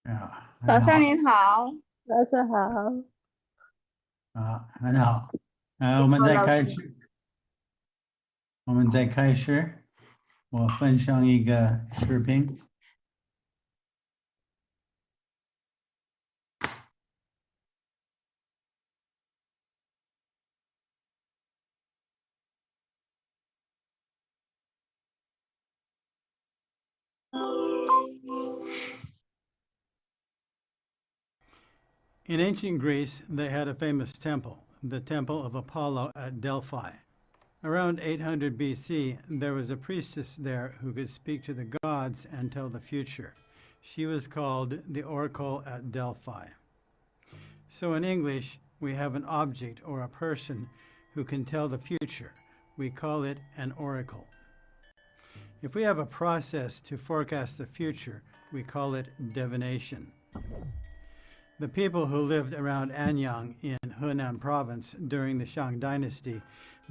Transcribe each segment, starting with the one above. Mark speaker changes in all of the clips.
Speaker 1: 大家好，
Speaker 2: 早上您好，
Speaker 3: 早上好。
Speaker 1: 很好，我
Speaker 2: 你
Speaker 1: 们再
Speaker 2: 好老师。
Speaker 1: 开始，我分享一个视频。In ancient Greece, they had a famous temple, the Temple of Apollo at Delphi. Around 800 BC, there was a priestess there who could speak to the gods and tell the future. She was called the Oracle at Delphi. So in English, we have an object or a person who can tell the future. We call it an oracle. If we have a process to forecast the future, we call it divination. The people who lived around Anyang in Henan province during the Shang dynasty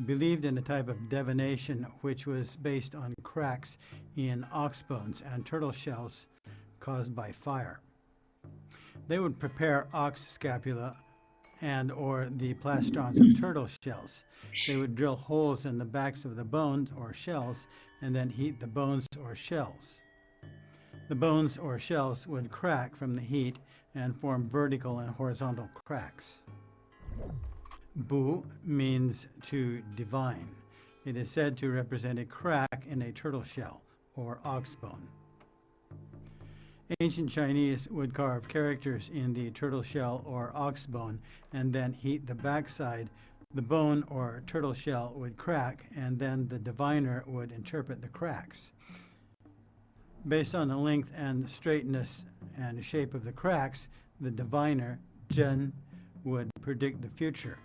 Speaker 1: believed in a type of divination which was based on cracks in ox bones and turtle shells caused by fire. They would prepare ox scapula and or the plastrons of turtle shells. They would drill holes in the backs of the bones or shells and then heat the bones or shells. The bones or shells would crack from the heat and form vertical and horizontal cracks. Bu means to divine. It is said to represent a crack in a turtle shell or ox bone. Ancient Chinese would carve characters in the turtle shell or ox bone and then heat the backside. The bone or turtle shell would crack and then the diviner would interpret the cracks. Based on the length and straightness and shape of the cracks, the diviner, Zhen, would predict the future.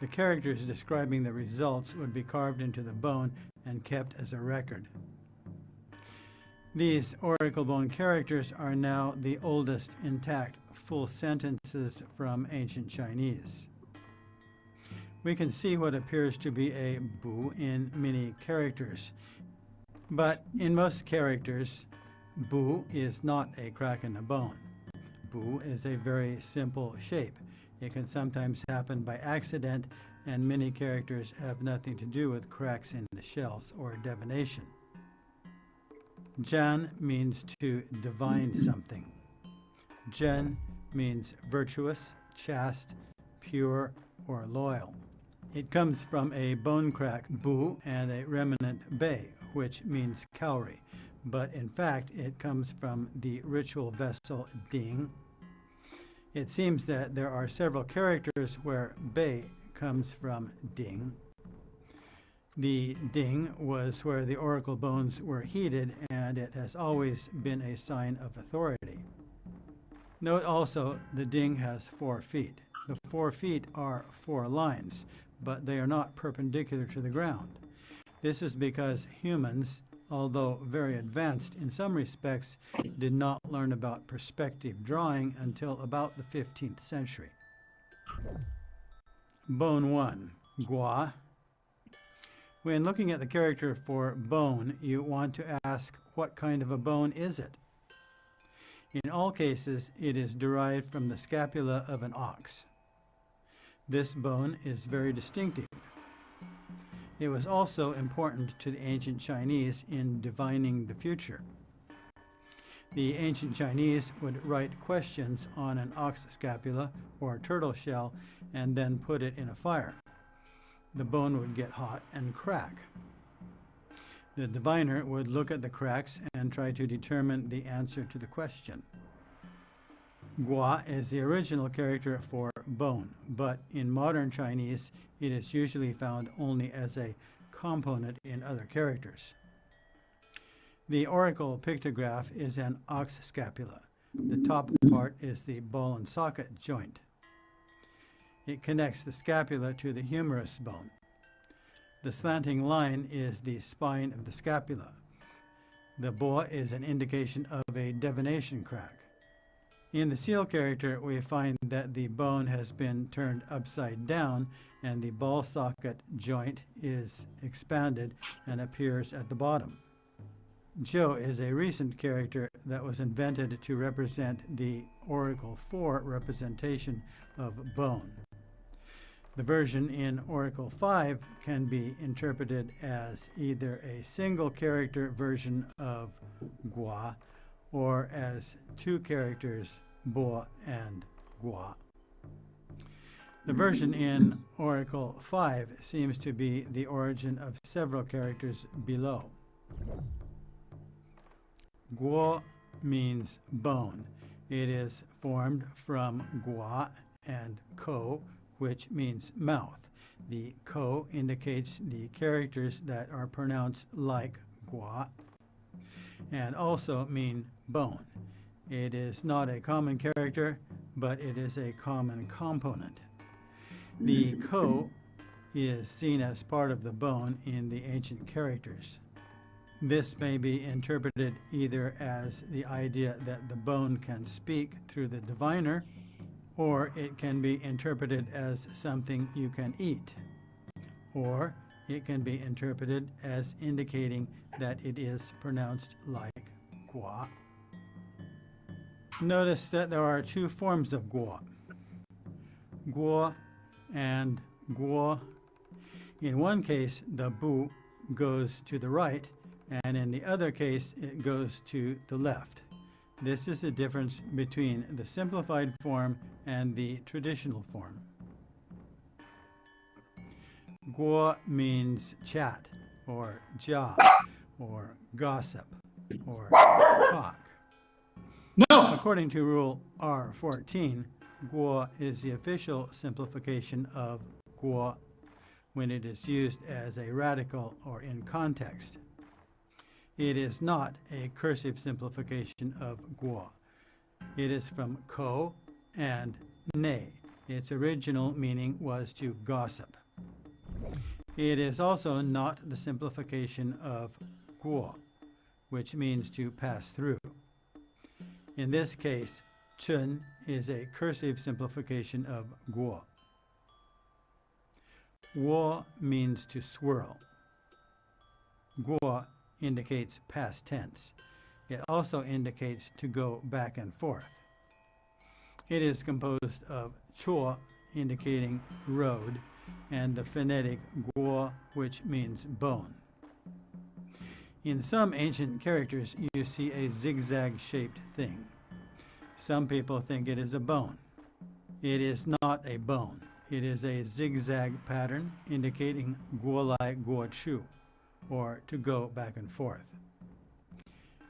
Speaker 1: The characters describing the results would be carved into the bone and kept as a record. These oracle bone characters are now the oldest intact full sentences from ancient Chinese. We can see what appears to be a bu in many characters, but in most characters, bu is not a crack in the bone. Bu is a very simple shape. It can sometimes happen by accident, and many characters have nothing to do with cracks in the shells or divination. Zhan means to divine something. Zhen means virtuous, chaste, pure, or loyal. It comes from a bone crack, bu, and a remnant bei, which means cowrie, but in fact it comes from the ritual vessel ding. It seems that there are several characters where bei comes from ding. The ding was where the oracle bones were heated, and it has always been a sign of authority. Note also the ding has 4 feet. The 4 feet are 4 lines, but they are not perpendicular to the ground. This is because humans, although very advanced in some respects, did not learn about perspective drawing until about the 15th century. Bone 1, Gua. When looking at the character for bone, you want to ask what kind of a bone is it? In all cases, it is derived from the scapula of an ox. This bone is very distinctive. It was also important to the ancient Chinese in divining the future. The ancient Chinese would write questions on an ox scapula or turtle shell and then put it in a fire. The bone would get hot and crack. The diviner would look at the cracks and try to determine the answer to the question. Gua is the original character for bone, but in modern Chinese it is usually found only as a component in other characters. The oracle pictograph is an ox scapula. The top part is the ball and socket joint. It connects the scapula to the humerus bone. The slanting line is the spine of the scapula. The boa is an indication of a divination crack. In the seal character, we find that the bone has been turned upside down and the ball socket joint is expanded and appears at the bottom. Zhou is a recent character that was invented to represent the Oracle 4 representation of bone. The version in Oracle 5 can be interpreted as either a single character version of gua or as two characters, bo and gua. The version in Oracle 5 seems to be the origin of several characters below. Guo means bone. It is formed from gua and ko, which means mouth. The ko indicates the characters that are pronounced like gua and also mean bone. It is not a common character, but it is a common component. The ko is seen as part of the bone in the ancient characters. This may be interpreted either as the idea that the bone can speak through the diviner, or it can be interpreted as something you can eat, or it can be interpreted as indicating that it is pronounced like gua. Notice that there are two forms of gua, guo and guo. In one case, the bu goes to the right, and in the other case, it goes to the left. This is the difference between the simplified form and the traditional form. Guo means chat, or jia, or gossip, or talk.
Speaker 2: No!
Speaker 1: According to Rule R14, guo is the official simplification of guo when it is used as a radical or in context. It is not a cursive simplification of guo. It is from ko and ne. Its original meaning was to gossip. It is also not the simplification of guo, which means to pass through. In this case, chun is a cursive simplification of guo. Wo means to swirl. Guo indicates past tense. It also indicates to go back and forth. It is composed of chuo, indicating road, and the phonetic guo, which means bone. In some ancient characters, you see a zigzag-shaped thing. Some people think it is a bone. It is not a bone. It is a zigzag pattern indicating guolai guochu, or to go back and forth.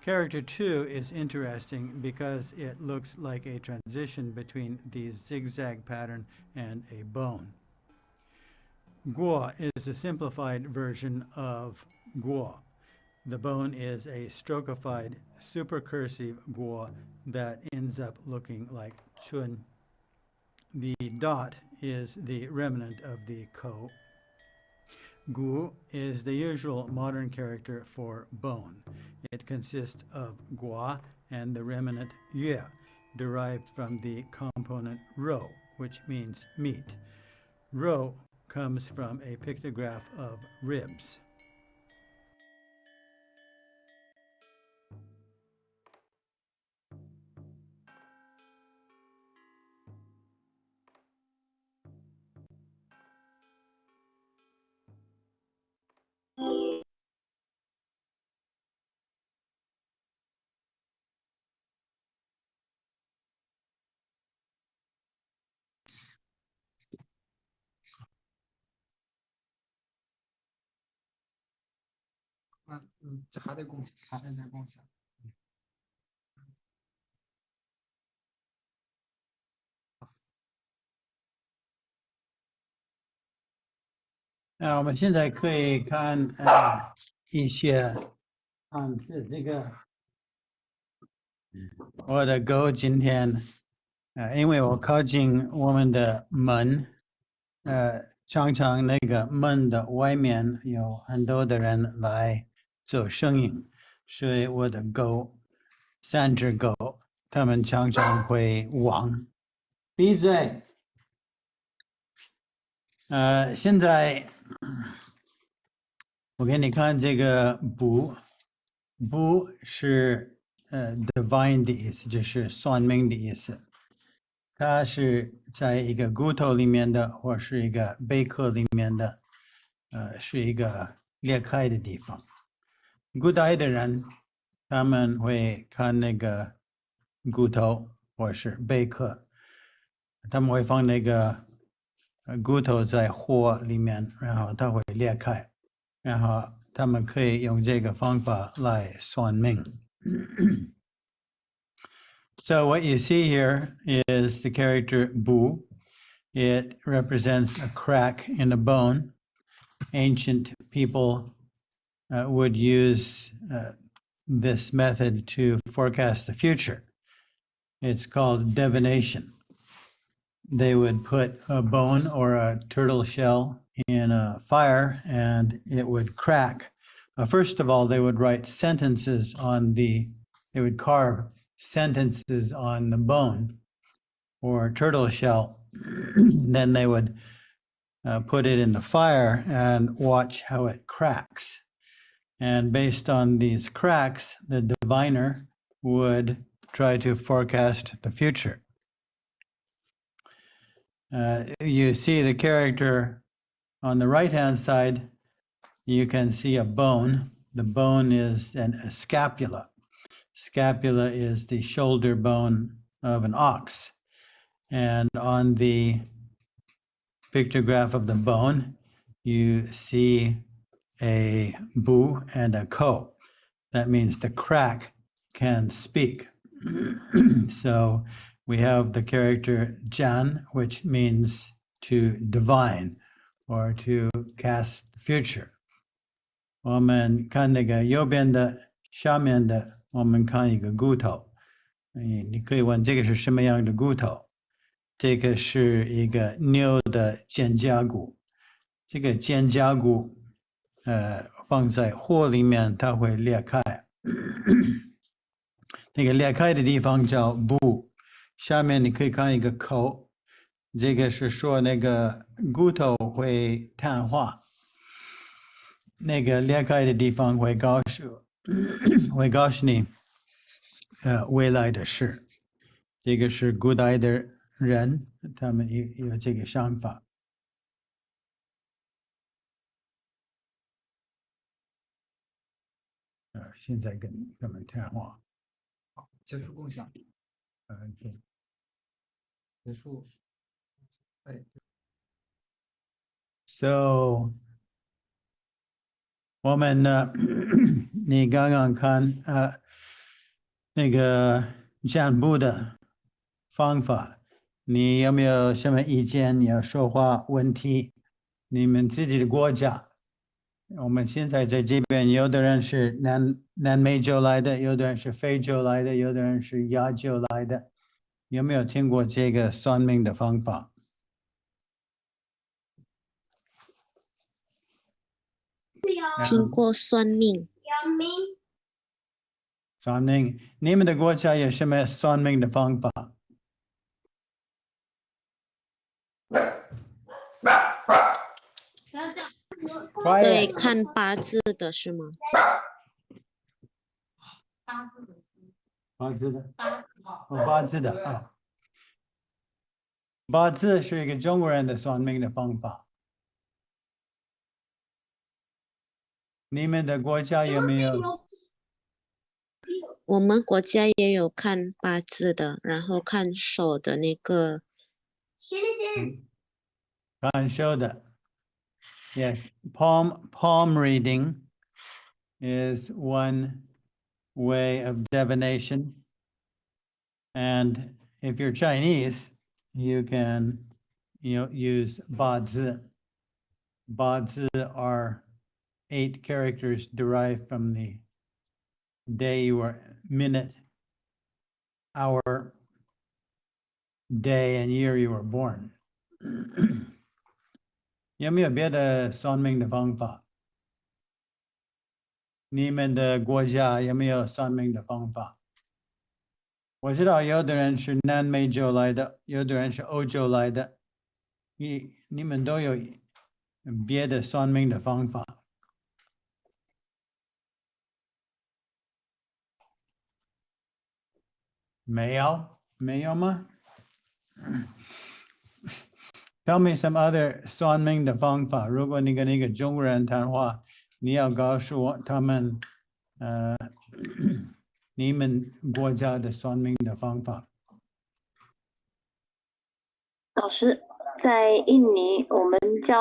Speaker 1: Character 2 is interesting because it looks like a transition between the zigzag pattern and a bone. Guo is a simplified version of guo. The bone is a strokified supercursive guo that ends up looking like chun. The dot is the remnant of the ko. Gu is the usual modern character for bone. It consists of gua and the remnant yue, derived from the component ro, which means meat. Ro comes from a pictograph of ribs.我们现在可以看一些汉字。这个我的狗今天因为我靠近我们的门，常常那个门的外面有很多的人来做生意，所以我的狗3只狗，它们常常会汪。闭嘴！现在我给你看这个不是 divine 的意思，就是算命的意思。它是在一个骨头里面的，或是一个贝壳里面的，是一个裂开的地方。古代的人他们会看那个骨头或是贝壳，他们会放那个骨头在火里面，然后它会裂开，然后他们可以用这个方法来算命。So what you see here is the character bu. It represents a crack in a bone. Ancient people would use this method to forecast the future. It's called divination. They would put a bone or a turtle shell in a fire and it would crack. First of all, they would write sentences on they would carve sentences on the bone or turtle shell. Then they would put it in the fire and watch how it cracks. And based on these cracks, the diviner would try to forecast the future. You see the character on the right-hand side, you can see a bone. The bone is a scapula. Scapula is the shoulder bone of an ox. And on the pictograph of the bone, you see a bu and a ko. That means the crack can speak. So we have the character Jan, which means to divine or to cast the future. 我们看那个右边的下面的，我们看一个骨头。你可以问这个是什么样的骨头？这个是一个牛的肩胛骨。这个肩胛骨放在火里面，它会裂开。那个裂开的地方叫部，下面你可以看一个口，这个是说那个骨头会碳化，那个裂开的地方会告诉你未来的事。这个是古代的人，他们有这个想法。现在跟他们谈话。
Speaker 2: 结束共享。
Speaker 1: 对。
Speaker 2: 结束。哎。
Speaker 1: So 我们呢，你刚刚看那个占卜的方法，你有没有什么意见？你要说话问题？你们自己的国家，我们现在在这边，有的人是南美洲来的，有的人是非洲来的，有的人是亚洲来的，有没有听过这个算命的方法？
Speaker 3: 听过算命。
Speaker 1: 算命，你们的国家有什么算命的方法？
Speaker 3: 对，看八字的是吗？
Speaker 1: 八字的，八字的啊，八字是一个中国人的算命的方法。你们的国家有没有？
Speaker 3: 我们国家也有看八字的，然后看手的那个。
Speaker 1: 看手的。Yes, palm reading is one way of divination. And if you're Chinese, you can use bazi. Bazi are 8 characters derived from the day or minute, hour, day, and year you were born. 有没有别的算命的方法？你们的国家有没有算命的方法？我知道有的人是南美洲来的，有的人是欧洲来的，你们都有别的算命的方法。没有吗？Tell me some other 算命的方法。如果你跟一个中国人谈话，你要告诉我他们你们国家的算命的方法。
Speaker 4: 老师，在印尼我们叫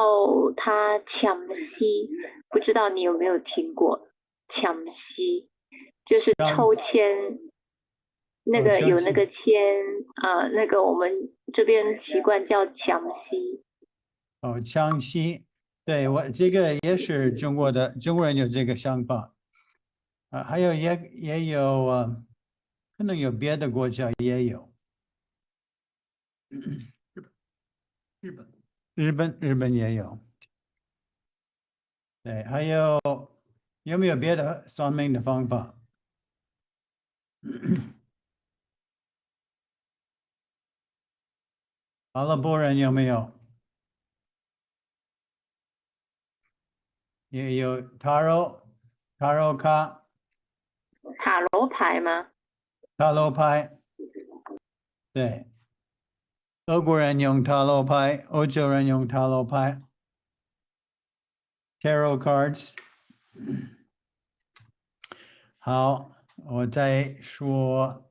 Speaker 4: 它抢西，不知道你有没有听过抢西，就是抽签，那个有那个签，那个我们这边习惯叫抢西。
Speaker 1: 哦，抢西，对我这个也是中国人有这个想法啊，还有也有可能有别的国家也有。日本也有。对，还有没有别的算命的方法？阿拉伯人有没有？也有塔罗卡。
Speaker 4: 塔罗牌吗？
Speaker 1: 塔罗牌，对，俄国人用塔罗牌，欧洲人用塔罗牌 ，tarot cards。好，我再说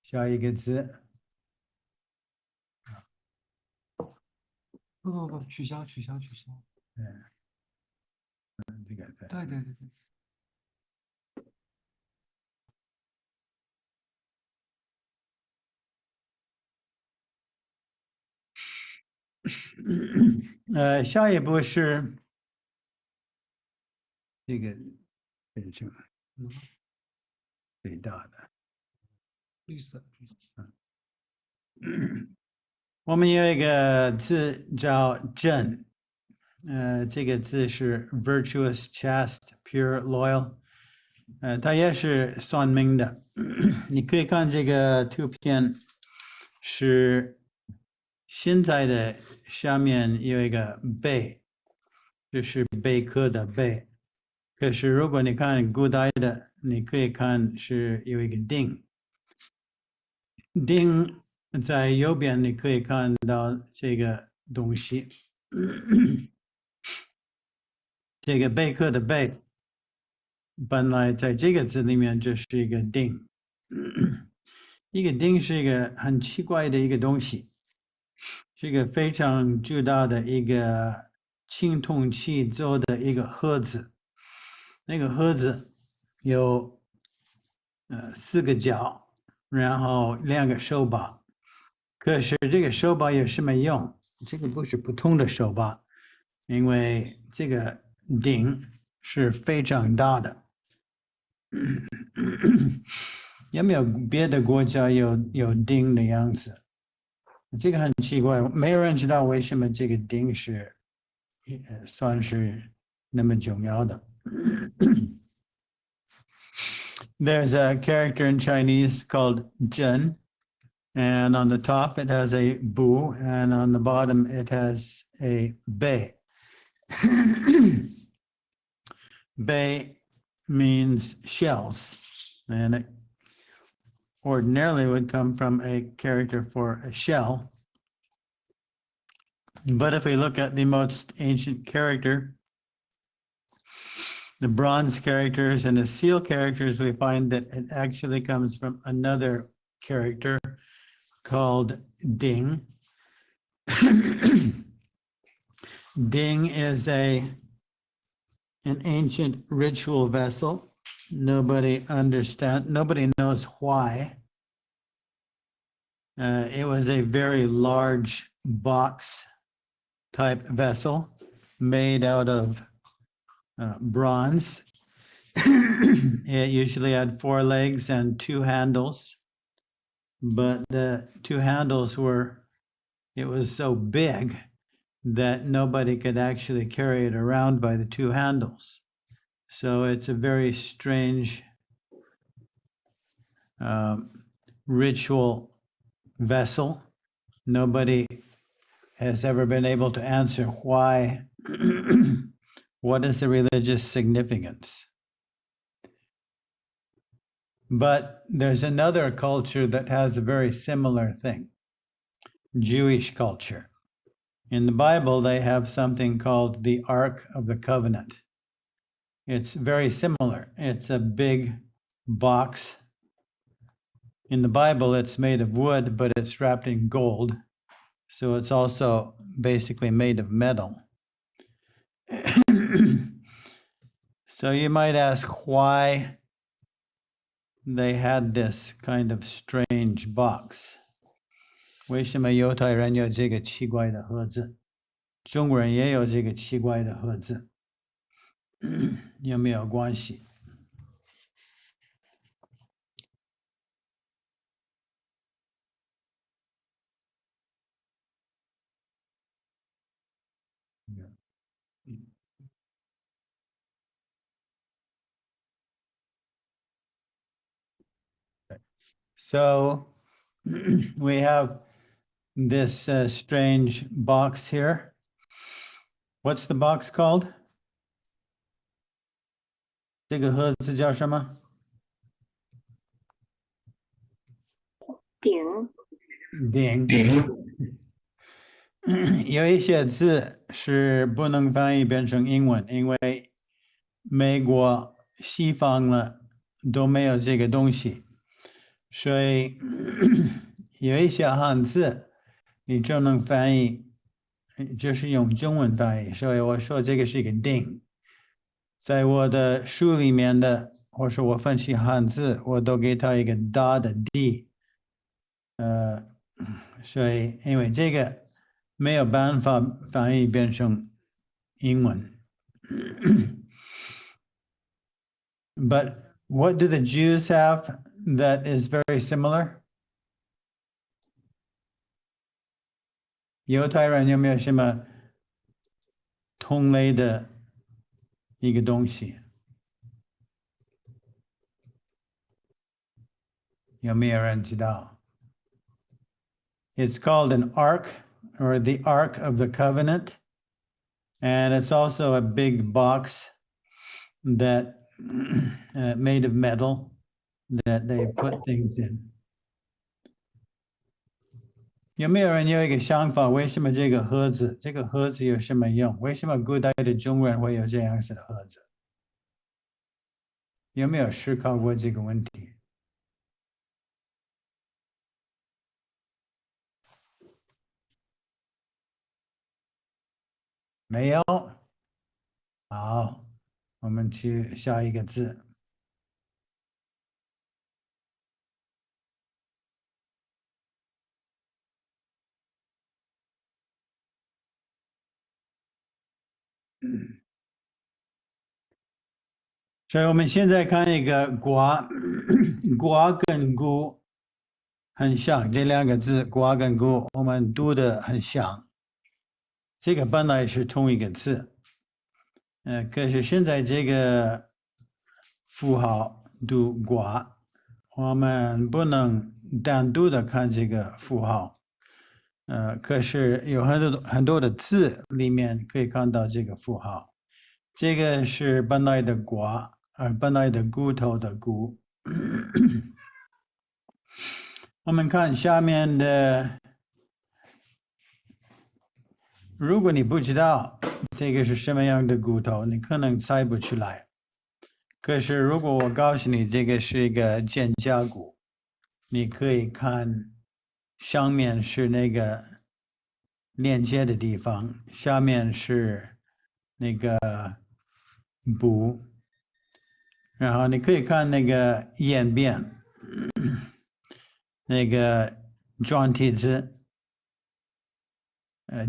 Speaker 1: 下一个字。
Speaker 2: 不，取消。
Speaker 1: 这个对。
Speaker 2: 对。
Speaker 1: 下一步是这个变成最大的。
Speaker 2: 绿色。
Speaker 1: 我们有一个字叫正，这个字是 virtuous, chaste, pure, loyal，它也是算命的。你可以看这个图片，是现在的下面有一个贝，这是贝壳的贝。可是如果你看古代的，你可以看是有一个丁，丁在右边你可以看到这个东西，这个贝壳的贝，本来在这个字里面就是一个丁，一个丁是一个很奇怪的一个东西，是一个非常巨大的一个青铜器做的一个盒子，那个盒子有4个角，然后2个手把。可是这个手把有什么用？这个不是普通的手把，因为这个鼎是非常大的。有没有别的国家有鼎的样子？这个很奇怪，没有人知道为什么这个鼎是算是那么重要的。There's a character in Chinese called Zhen, and on the top it has a bu, and on the bottom it has a bei. Bei means shells, and it ordinarily would come from a character for a shell. But if we look at the most ancient character, the bronze characters and the seal characters, we find that it actually comes from another character called ding. Ding is an ancient ritual vessel. Nobody knows why. It was a very large box type vessel made out of bronze. It usually had 4 legs and 2 handles, but the 2 handles it was so big that nobody could actually carry it around by the 2 handles. So it's a very strange ritual vessel. Nobody has ever been able to answer why. What is the religious significance? But there's another culture that has a very similar thing, Jewish culture. In the Bible, they have something called the Ark of the Covenant. It's very similar. It's a big box. In the Bible, it's made of wood, but it's wrapped in gold. So it's also basically made of metal. So you might ask why they had this kind of strange box. 为什么犹太人有这个奇怪的盒子？中国人也有这个奇怪的盒子，有没有关系？ So we have this strange box here. What's the box called? 这个盒子叫什么？
Speaker 4: 鼎。
Speaker 1: 有一些字是不能翻译变成英文，因为美国西方了都没有这个东西，所以有一些汉字你就能翻译，就是用中文翻译。所以我说这个是一个鼎，在我的书里面的，或是我分析汉字，我都给它一个大的 D，所以因为这个没有办法翻译变成英文。But what do the Jews have that is very similar? 犹太人有没有什么同类的一个东西？有没有人知道？ It's called an ark, or the Ark of the Covenant, and it's also a big box that made of metal that they put things in. 有没有人有一个想法？为什么这个盒子有什么用？为什么古代的中国人会有这样子的盒子？有没有思考过这个问题？没有。好，我们去下一个字。所以我们现在看一个瓜，瓜跟菇很像，这两个字瓜跟菇我们读的很像，这个本来是同一个字，可是现在这个符号读瓜，我们不能单独的看这个符号，可是有很多的字里面可以看到这个符号，这个是本来的瓜。本来的骨头的骨。我们看下面的，如果你不知道这个是什么样的骨头，你可能猜不出来。可是如果我告诉你这个是一个肩胛骨，你可以看上面是那个连接的地方，下面是那个骨。然后你可以看那个眼边，那个转体字，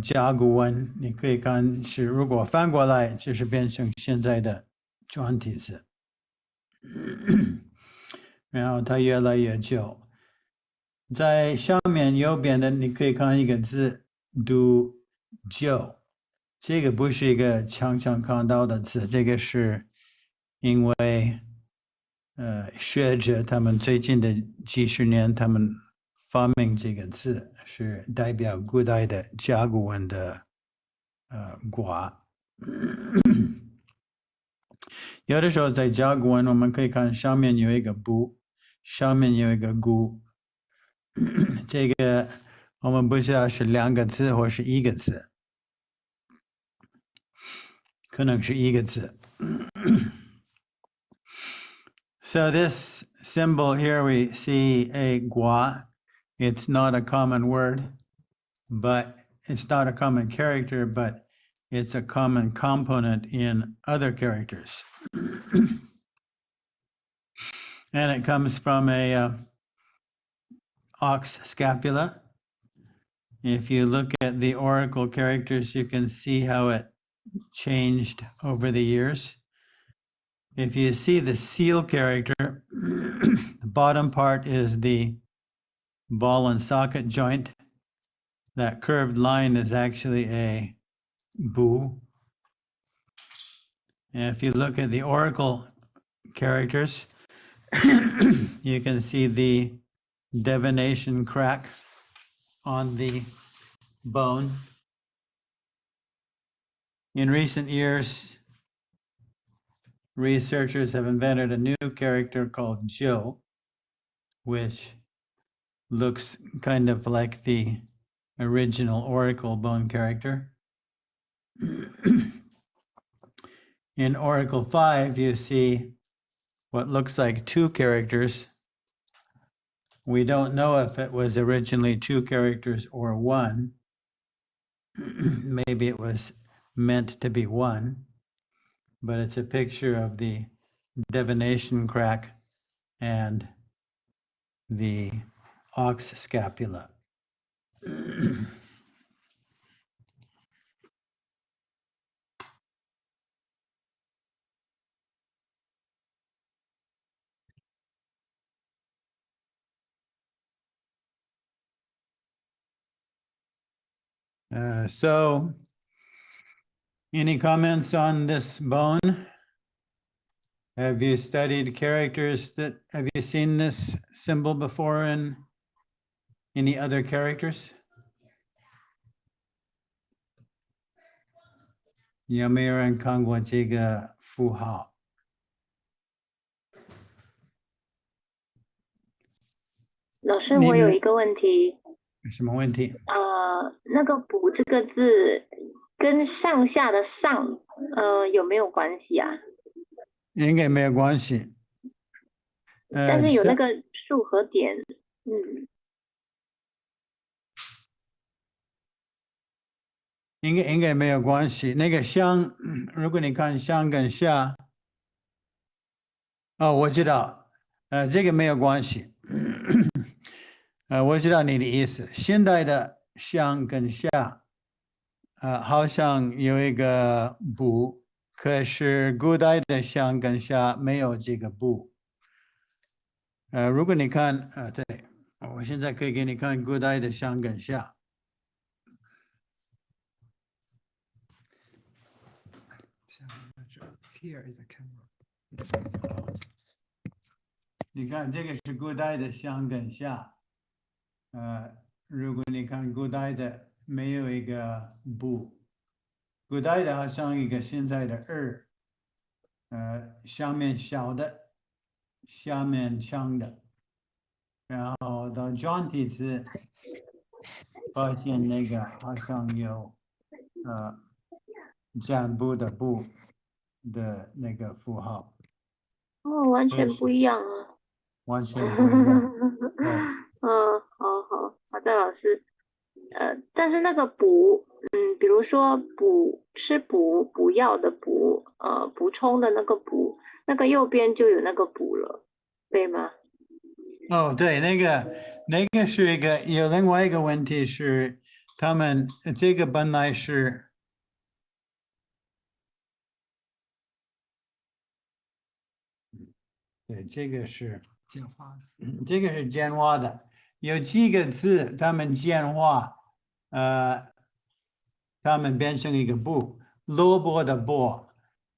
Speaker 1: 甲骨文，你可以看是如果翻过来，就是变成现在的转体字，然后它越来越久。在上面右边的，你可以看一个字读久，这个不是一个常常看到的字，这个是。因为学者他们最近的几十年，他们发明这个字是代表古代的甲骨文的卦。有的时候在甲骨文我们可以看上面有一个不，上面有一个古，这个我们不知道是2个字或是1个字，可能是1个字。So this symbol here we see a gua. It's not a common word, but it's not a common character, but it's a common component in other characters. And it comes from a ox scapula. If you look at the oracle characters, you can see how it changed over the years. If you see the seal character, the bottom part is the ball and socket joint. That curved line is actually a bu. And if you look at the oracle characters, you can see the divination crack on the bone. In recent years, researchers have invented a new character called Joe, which looks kind of like the original oracle bone character. In Oracle 5, you see what looks like 2 characters. We don't know if it was originally 2 characters or 1. Maybe it was meant to be 1, but it's a picture of the divination crack and the ox scapula. So, any comments on this bone? Have you studied characters have you seen this symbol before in any other characters? 有没有人看过这个符号？
Speaker 4: 老师，我有一个问题。
Speaker 1: 什么问题？
Speaker 4: 那个“补”这个字跟上下的“上”有没有关系啊？
Speaker 1: 应该没有关系。
Speaker 4: 但是有那个竖和点，
Speaker 1: 应该没有关系。那个上，如果你看上跟下，我知道，这个没有关系。我知道你的意思。现代的上跟下，好像有一个补，可是古代的上跟下没有这个补。如果你看，对，我现在可以给你看古代的上跟下。
Speaker 2: Here is a camera.
Speaker 1: 你看这个是古代的上跟下，如果你看古代的没有一个不，古代的好像一个现在的上面小的，下面长的，然后到壮体字发现那个好像有占卜的卜的那个符号。
Speaker 4: 完全不一样啊！
Speaker 1: 完全不一样。
Speaker 4: 好的，老师。但是那个补，比如说吃补药的补，补充的那个补，那个右边就有那个补了，对吗？
Speaker 1: 对，那个是有另外一个问题是，他们这个本来是。对，这个是
Speaker 2: 简化字，
Speaker 1: 这个是简化的，有几个字他们简化，他们变成一个不，萝卜的卜，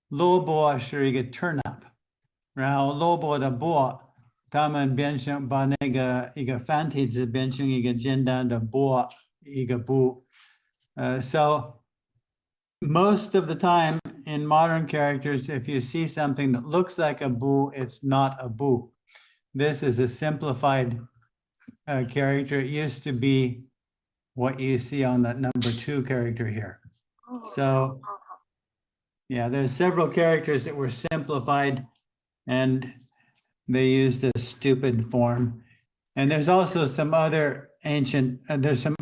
Speaker 1: 萝卜是一个 turnip， 然后萝卜的卜，他们把那个一个繁体字变成一个简单的卜，一个不，so most of the time in modern characters, if you see something that looks like a bu, it's not a bu. this is a simplified character. It used to be what you see on that number 2 character here. So, yeah, there's several characters that were simplified and they used a stupid form. And there's also some other ancient, there's some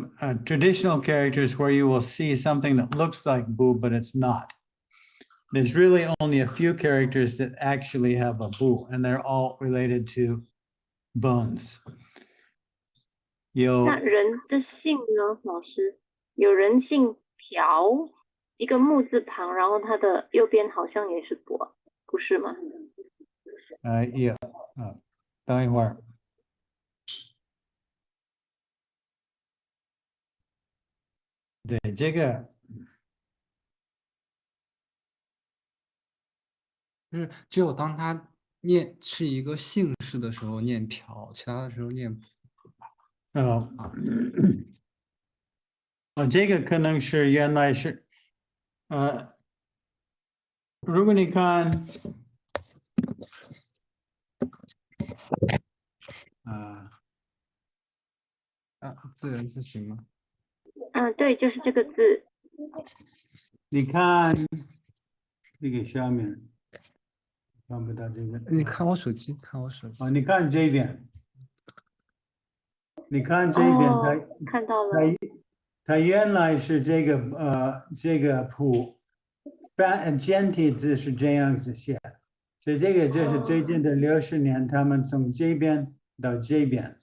Speaker 1: traditional characters where you will see something that looks like bu, but it's not. There's really only a few characters that actually have a bu, and they're all related to bones.
Speaker 4: 那人的姓呢，老师？有人姓朴，一个木字旁，然后他的右边好像也是伯，不是吗？
Speaker 1: 也等一会儿。对，这个
Speaker 2: 就是只有当他念是一个姓氏的时候念朴，其他的时候念朴。
Speaker 1: 这个可能是原来是如果你看
Speaker 2: 自人自形吗？
Speaker 4: 对，就是这个字。
Speaker 1: 你看这个下面看不到这个。
Speaker 2: 你看我手机，看我手机。
Speaker 1: 你看这边，你看这边，
Speaker 4: 看到了。
Speaker 1: 它原来是这个谱，简体字是这样子写，所以这个就是最近的60年，他们从这边到这边。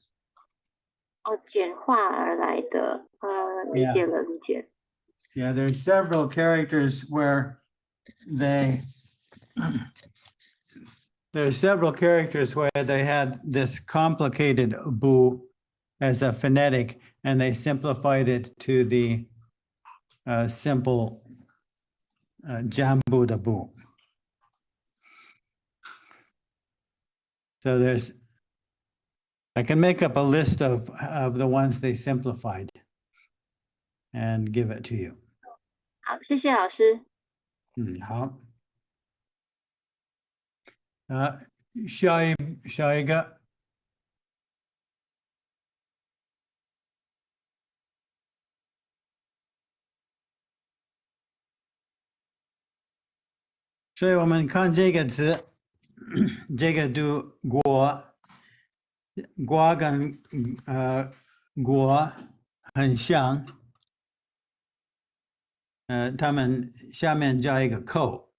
Speaker 4: 简化而来的，理解了，理解。
Speaker 1: Yeah, there's several characters where they had this complicated bu as a phonetic, and they simplified it to the simple jambu da bu. So I can make up a list of the ones they simplified and give it to you.
Speaker 4: 好，谢谢老师。
Speaker 1: 好。下一个。所以我们看这个词，这个读国跟国很像，他们下面加一个扣。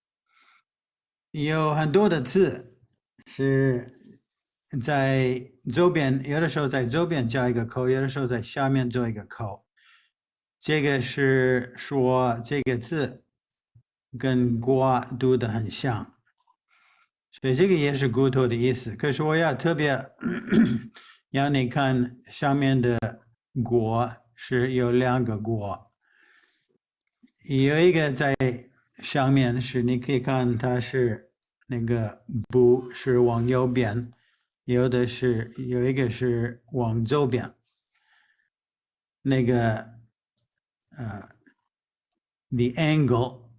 Speaker 1: 有很多的字是在周边，有的时候在周边加一个扣，有的时候在下面做一个扣。这个是说这个字跟国读的很像，所以这个也是骨头的意思。可是我要特别让你看上面的国是有2个国，有一个在上面是你可以看它是那个不是往右边，有一个是往左边，那个the angle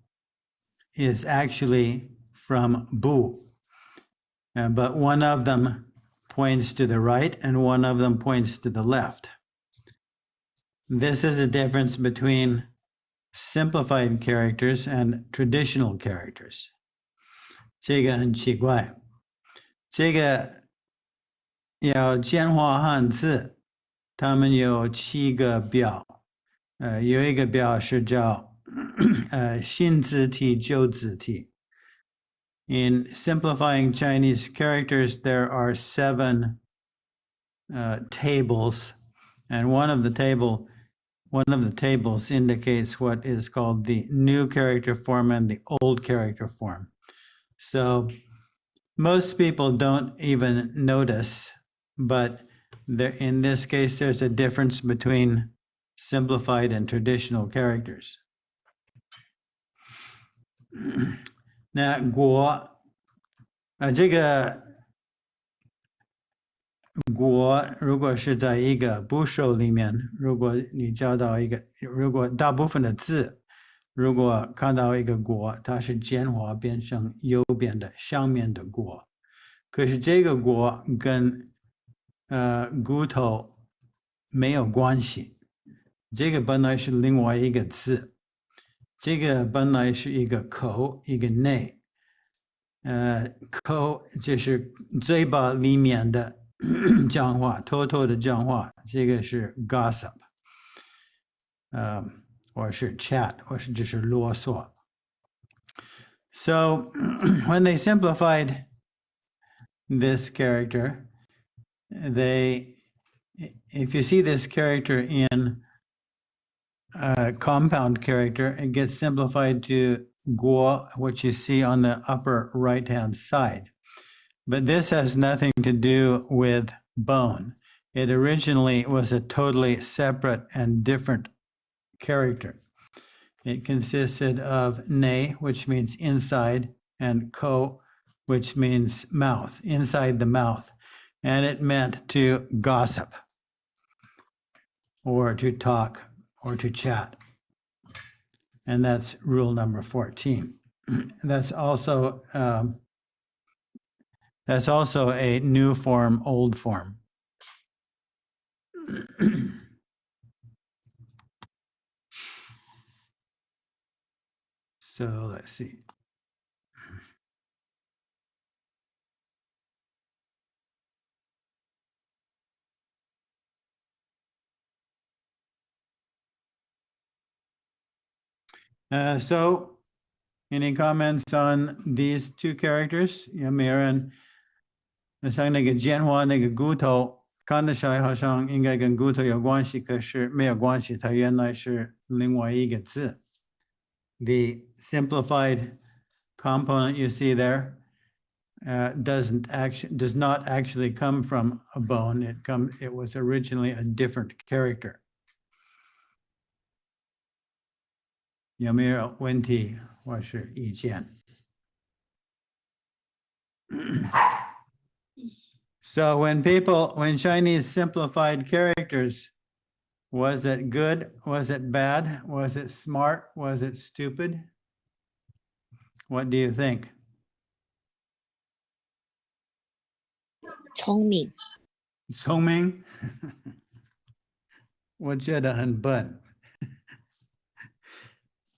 Speaker 1: is actually from bu, but one of them points to the right and one of them points to the left. This is a difference between simplified characters and traditional characters. 这个很奇怪，这个要简化汉字，他们有7个表，有一个表是叫新字体、旧字体。In simplifying Chinese characters, there are 7 tables, and one of the tables indicates what is called the new character form and the old character form. So most people don't even notice, but in this case, there's a difference between simplified and traditional characters. 那国，这个国如果是在一个部首里面，如果你找到一个，如果大部分的字，如果看到一个国，它是简化变成右边的上面的国。可是这个国跟骨头没有关系，这个本来是另外一个字，这个本来是一个口一个内，口就是嘴巴里面的讲话，偷偷的讲话，这个是 gossip，或是 chat， 或是就是啰嗦。So when they simplified this character, if you see this character in a compound character, it gets simplified to guo, which you see on the upper right-hand side. But this has nothing to do with bone. It originally was a totally separate and different character. It consisted of ne, which means inside, and ko, which means mouth, inside the mouth. And it meant to gossip, or to talk, or to chat. And that's rule number 14. That's also a new form, old form. So let's see. So any comments on these two characters? 有没有人像那个简化那个骨头，看得起来好像应该跟骨头有关系，可是没有关系，它原来是另外一个字。The simplified component you see there does not actually come from a bone. It was originally a different character. 有没有问题或是意见？ So when Chinese simplified characters, was it good? Was it bad? Was it smart? Was it stupid? What do you think?
Speaker 3: 聪明。
Speaker 1: 聪明？我觉得很笨。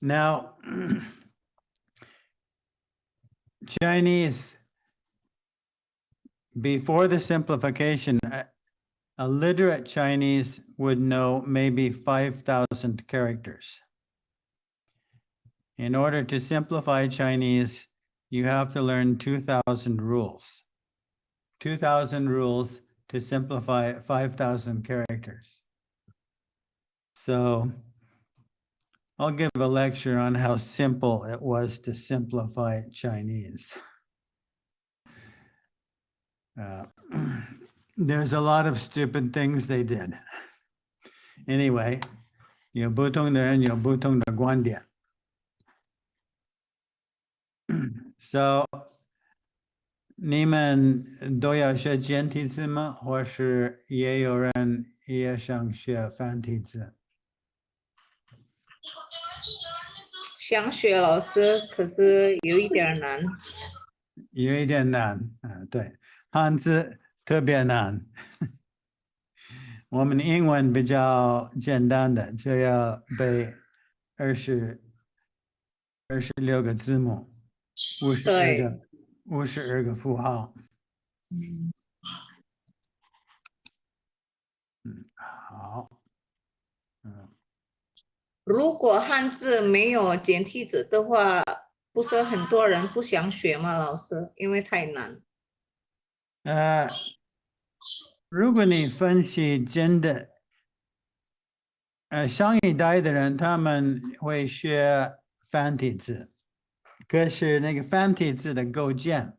Speaker 1: Now, Chinese, before the simplification, a literate Chinese would know maybe 5,000 characters. In order to simplify Chinese, you have to learn 2,000 rules. 2,000 rules to simplify 5,000 characters. So I'll give a lecture on how simple it was to simplify Chinese. There's a lot of stupid things they did. Anyway, 有不同的人有不同的观点。So 你们都要学简体字吗？或是也有人也想学繁体字？
Speaker 5: 想学老师，可是有一点难。
Speaker 1: 有一点难啊，对，汉字特别难。我们英文比较简单的，就要背26个字母，52个符号。好。
Speaker 5: 如果汉字没有简体字的话，不是很多人不想学吗？老师，因为太难。
Speaker 1: 如果你分析真的，上一代的人他们会学繁体字，可是那个繁体字的构建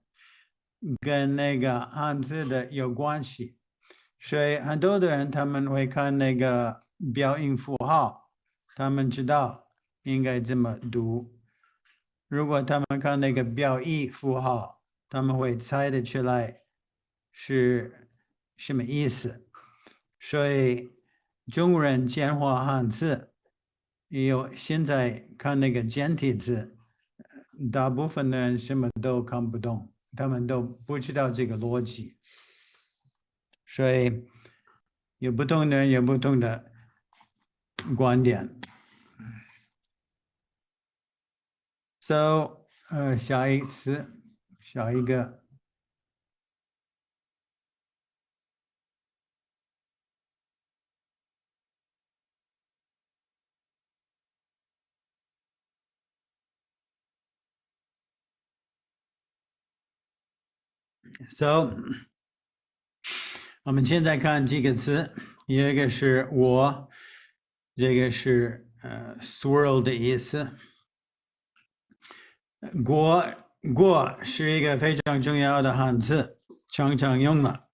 Speaker 1: 跟那个汉字的有关系，所以很多的人他们会看那个标音符号，他们知道应该怎么读。如果他们看那个标意符号，他们会猜得出来是什么意思。所以中国人简化汉字，现在看那个简体字，大部分的人什么都看不懂，他们都不知道这个逻辑，所以有不同的人有不同的观点。So，下一次，下一个。So，我们现在看几个词，一个是我，这个是swirl 的意思。过是一个非常重要的汉字，常常用了。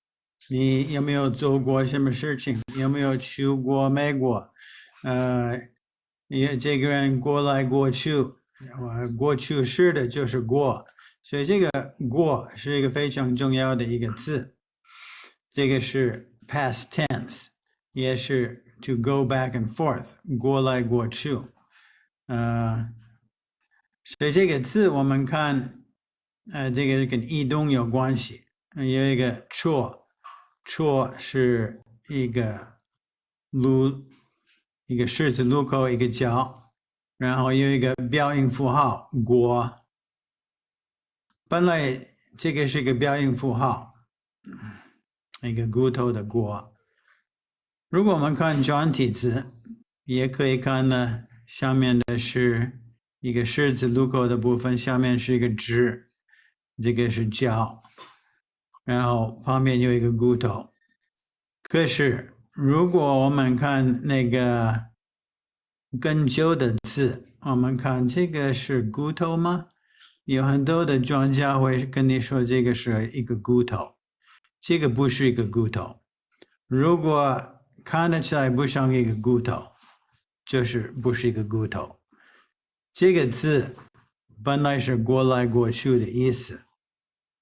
Speaker 1: 你有没有做过什么事情？有没有去过美国？这个人过来过去，过去式的就是过，所以这个过是一个非常重要的一个字。这个是 past tense， 也是 to go back and forth， 过来过去。所以这个字我们看，这个跟移动有关系。有一个错是一个一个十字路口，一个角，然后有一个标音符号过。本来这个是一个标音符号，一个骨头的过。如果我们看转体字，也可以看呢，上面的是一个十字路口的部分，下面是一个直，这个是角，然后旁边有一个骨头。可是如果我们看那个更久的字，我们看这个是骨头吗？有很多的专家会跟你说这个是一个骨头，这个不是一个骨头。如果看得起来不像一个骨头，就是不是一个骨头。这个字本来是过来过去的意思，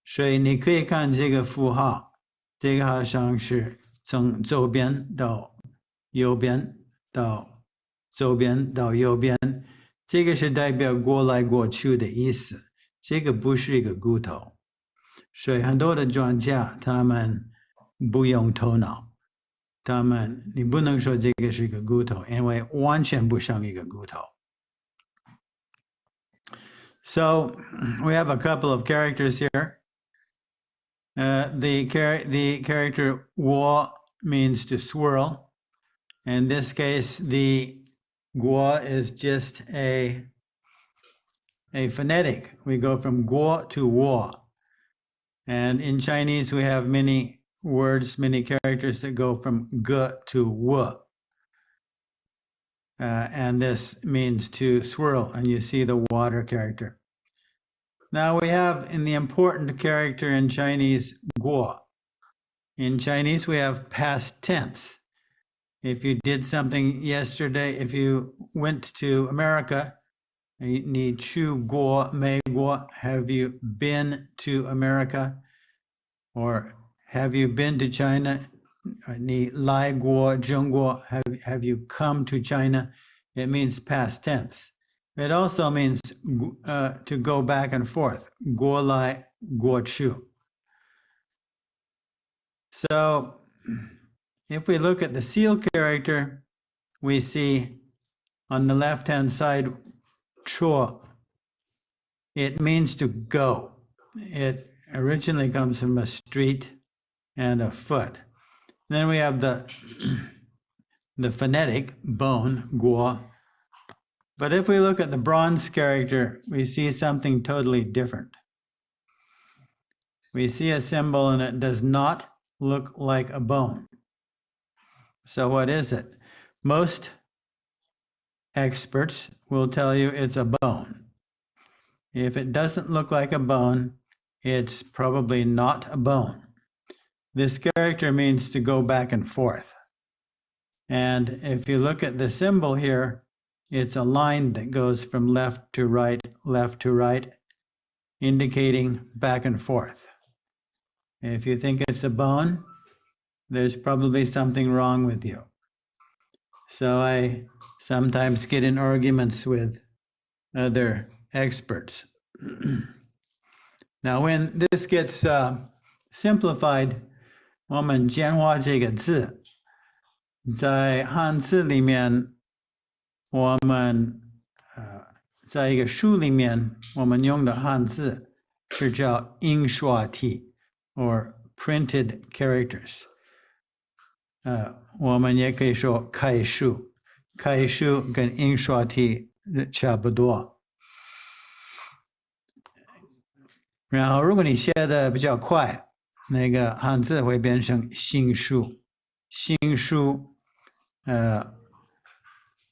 Speaker 1: 所以你可以看这个符号，这个好像是从左边到右边到左边到右边，这个是代表过来过去的意思，这个不是一个骨头。所以很多的专家他们不用头脑，你不能说这个是一个骨头，因为完全不像一个骨头。So we have a couple of characters here. The character 我 means to swirl. In this case, the 国 is just a phonetic. We go from 国 to 我. And in Chinese, we have many words, many characters that go from g to w. And this means to swirl, and you see the water character. Now we have in the important character in Chinese, guo. In Chinese, we have past tense. If you did something yesterday, if you went to America, 你去过美国, have you been to America? Or have you been to China? 你来过中国, have you come to China? It means past tense. It also means to go back and forth, 过来过去. So, if we look at the seal character, we see on the left-hand side, 出. It means to go. It originally comes from a street and a foot. Then we have the phonetic, bone, guo. But if we look at the bronze character, we see something totally different. We see a symbol and it does not look like a bone. So what is it? Most experts will tell you it's a bone. If it doesn't look like a bone, it's probably not a bone. This character means to go back and forth. And if you look at the symbol here, it's a line that goes from left to right, indicating back and forth. If you think it's a bone, there's probably something wrong with you. So I sometimes get in arguments with other experts. Now, when this gets simplified, 我们简化这个字，在汉字里面，我们在一个书里面，我们用的汉字是叫印刷体 or printed characters。我们也可以说楷书，楷书跟印刷体差不多。然后，如果你写的比较快，那个汉字会变成新书。新书，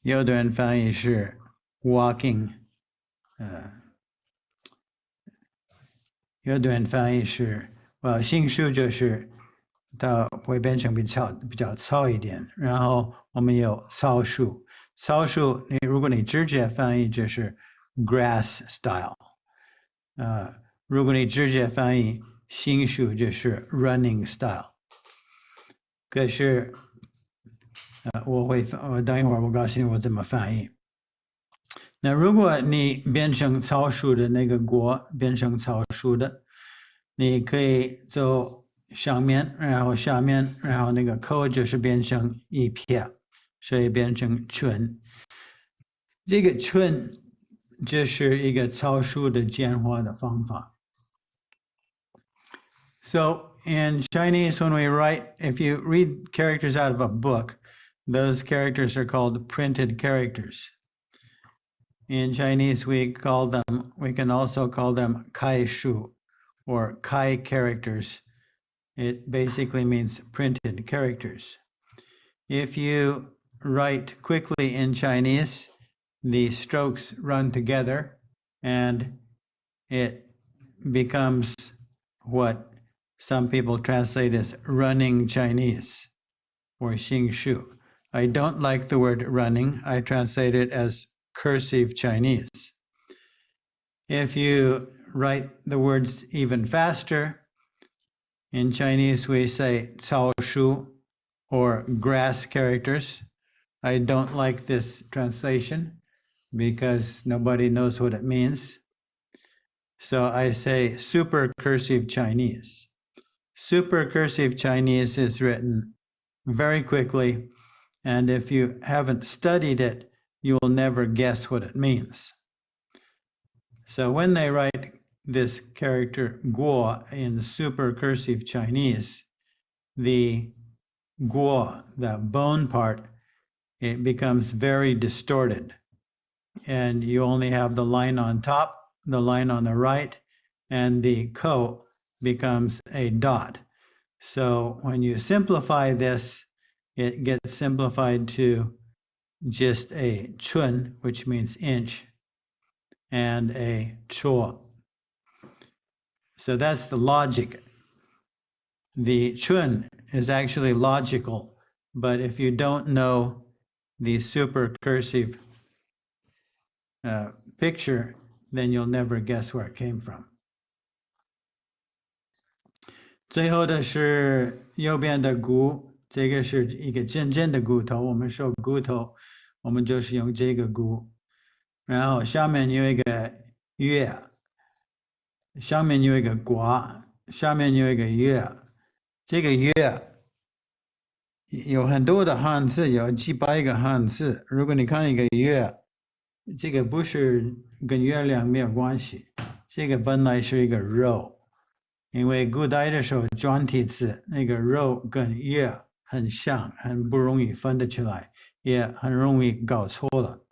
Speaker 1: 有的人翻译是 walking，有的人翻译是，新书就是它会变成比较糙一点。然后我们有草书，草书如果你直接翻译就是 grass style，如果你直接翻译新书就是 running style。可是，我等一会儿我告诉你我怎么翻译。那如果你变成草书的那个国变成草书的，你可以走上面，然后下面，然后那个口就是变成一撇，所以变成春。这个春就是一个草书的简化的方法。So in Chinese, when we write, if you read characters out of a book, those characters are called printed characters. In Chinese, we can also call them kai shu or kai characters. It basically means printed characters. If you write quickly in Chinese, the strokes run together and it becomes what some people translate as running Chinese or Xing I don't like the word running. I translate it as cursive Chinese. If you write the words even faster, in Chinese we say 草书 or grass characters. I don't like this translation because nobody knows what it means. So I say super cursive Chinese. Super cursive Chinese is written very quickly, and if you haven't studied it, you will never guess what it means. So when they write this character guo in super cursive Chinese, the guo, the bone part, it becomes very distorted. And you only have the line on top, the line on the right, and the ko becomes a dot. So when you simplify this, it gets simplified to just a chun, which means inch, and a cho. So that's the logic. The chun is actually logical, but if you don't know the super cursive picture, then you'll never guess where it came from. 最后的是右边的骨，这个是一个真正的骨头，我们说骨头，我们就是用这个骨。然后下面有一个月，上面有一个瓜，下面有一个月。这个月有很多的汉字，有几百个汉字。如果你看一个月，这个不是跟月亮没有关系，这个本来是一个肉。因为古代的时候转体字那个肉跟月很像，很不容易分得出来，也很容易搞错了。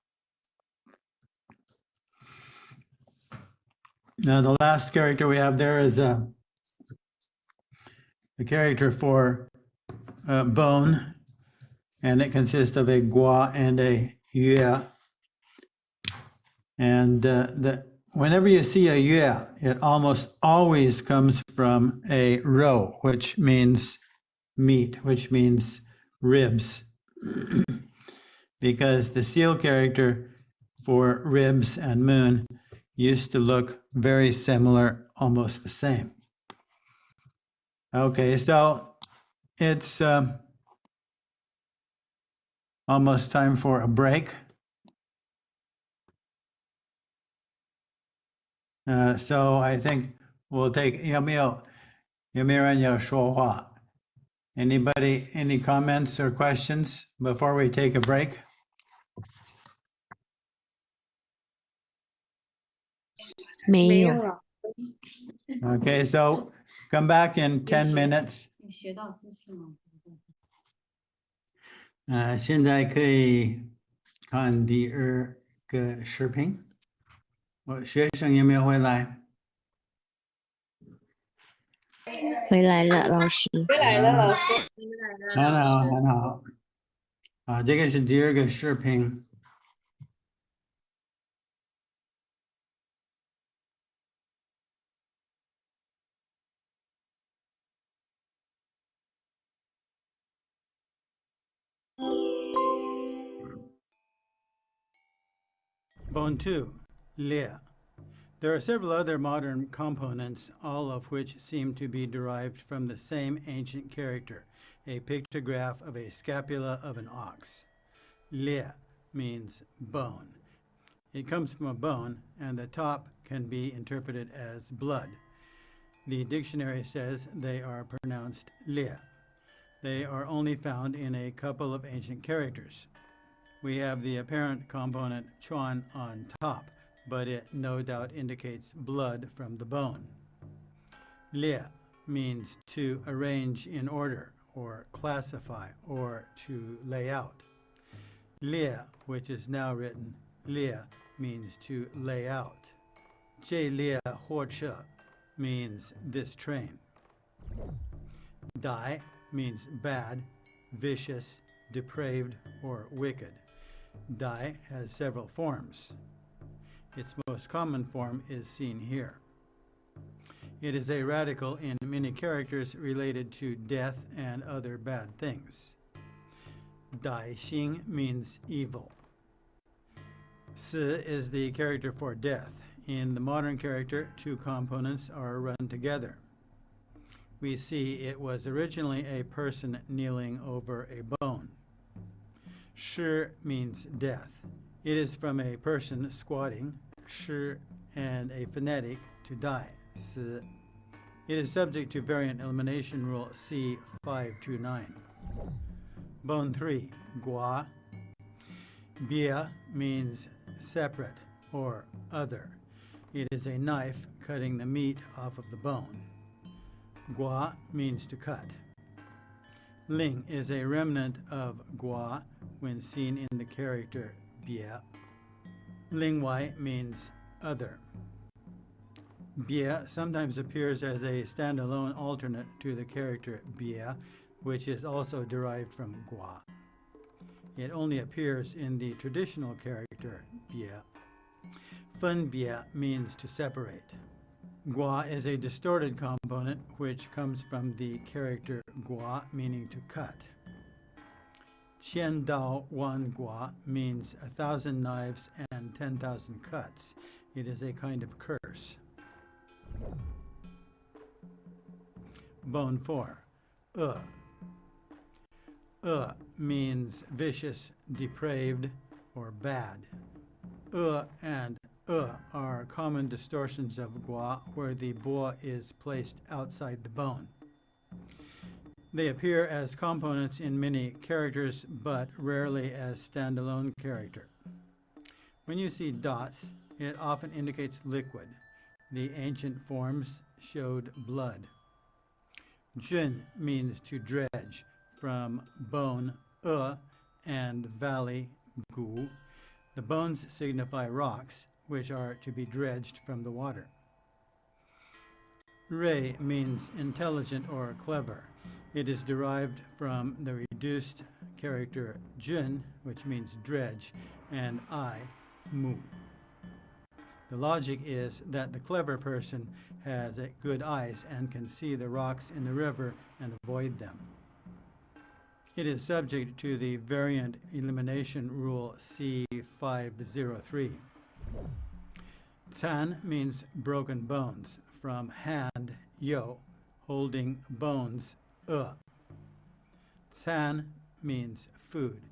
Speaker 1: Now the last character we have there is a character for bone, and it consists of a gua and a yue. And whenever you see a yue, it almost always comes from a ro, which means meat, which means ribs. Because the seal character for ribs and moon used to look very similar, almost the same. Okay, so it's almost time for a break. So I think we'll take 有没有人要说话? Anybody, any comments or questions before we take a break?
Speaker 3: 没有。
Speaker 5: 了。
Speaker 1: Okay, so come back in 10 minutes.
Speaker 6: 学到知识吗？
Speaker 1: 现在可以看第二个视频。学生有没有回来？
Speaker 3: 回来了，老师。
Speaker 5: 回来了，老师。
Speaker 1: 很好，很好。这个是第二个视频。Bone 2, Lia. There are several other modern components, all of which seem to be derived from the same ancient character, a pictograph of a scapula of an ox. Lia means bone. It comes from a bone, and the top can be interpreted as blood. The dictionary says they are pronounced lia. They are only found in a couple of ancient characters. We have the apparent component chuan on top, but it no doubt indicates blood from the bone. Lia means to arrange in order, or classify, or to lay out. Lia, which is now written lia, means to lay out. 这列火车 means this train. Dai means bad, vicious, depraved, or wicked. Dai has several forms. Its most common form is seen here. It is a radical in many characters related to death and other bad things. Dai Xing means evil. Si is the character for death. In the modern character, two components are run together. We see it was originally a person kneeling over a bone. Shi means death. It is from a person squatting, shi, and a phonetic to die, si. It is subject to variant elimination rule C529. Bone 3, gua. Bia means separate or other. It is a knife cutting the meat off of the bone. Gua means to cut. Ling is a remnant of gua when seen in the character bia. Lingwai means other. Bia sometimes appears as a standalone alternate to the character bia, which is also derived from gua. It only appears in the traditional character bia. Fen bia means to separate. Gua is a distorted component which comes from the character gua, meaning to cut. Qian Dao Wan Gua means 1,000 knives and 10,000 cuts. It is a kind of curse. Bone 4, means vicious, depraved, or bad. And are common distortions of gua where the bo is placed outside the bone. They appear as components in many characters, but rarely as standalone character. When you see dots, it often indicates liquid. The ancient forms showed blood. Jun means to dredge, from bone, and valley, gu. The bones signify rocks, which are to be dredged from the water. Rei means intelligent or clever. It is derived from the reduced character jun, which means dredge, and I, mu. The logic is that the clever person has good eyes and can see the rocks in the river and avoid them. It is subject to the variant elimination rule C503. Can means broken bones, from hand, yo, holding bones, Can means food,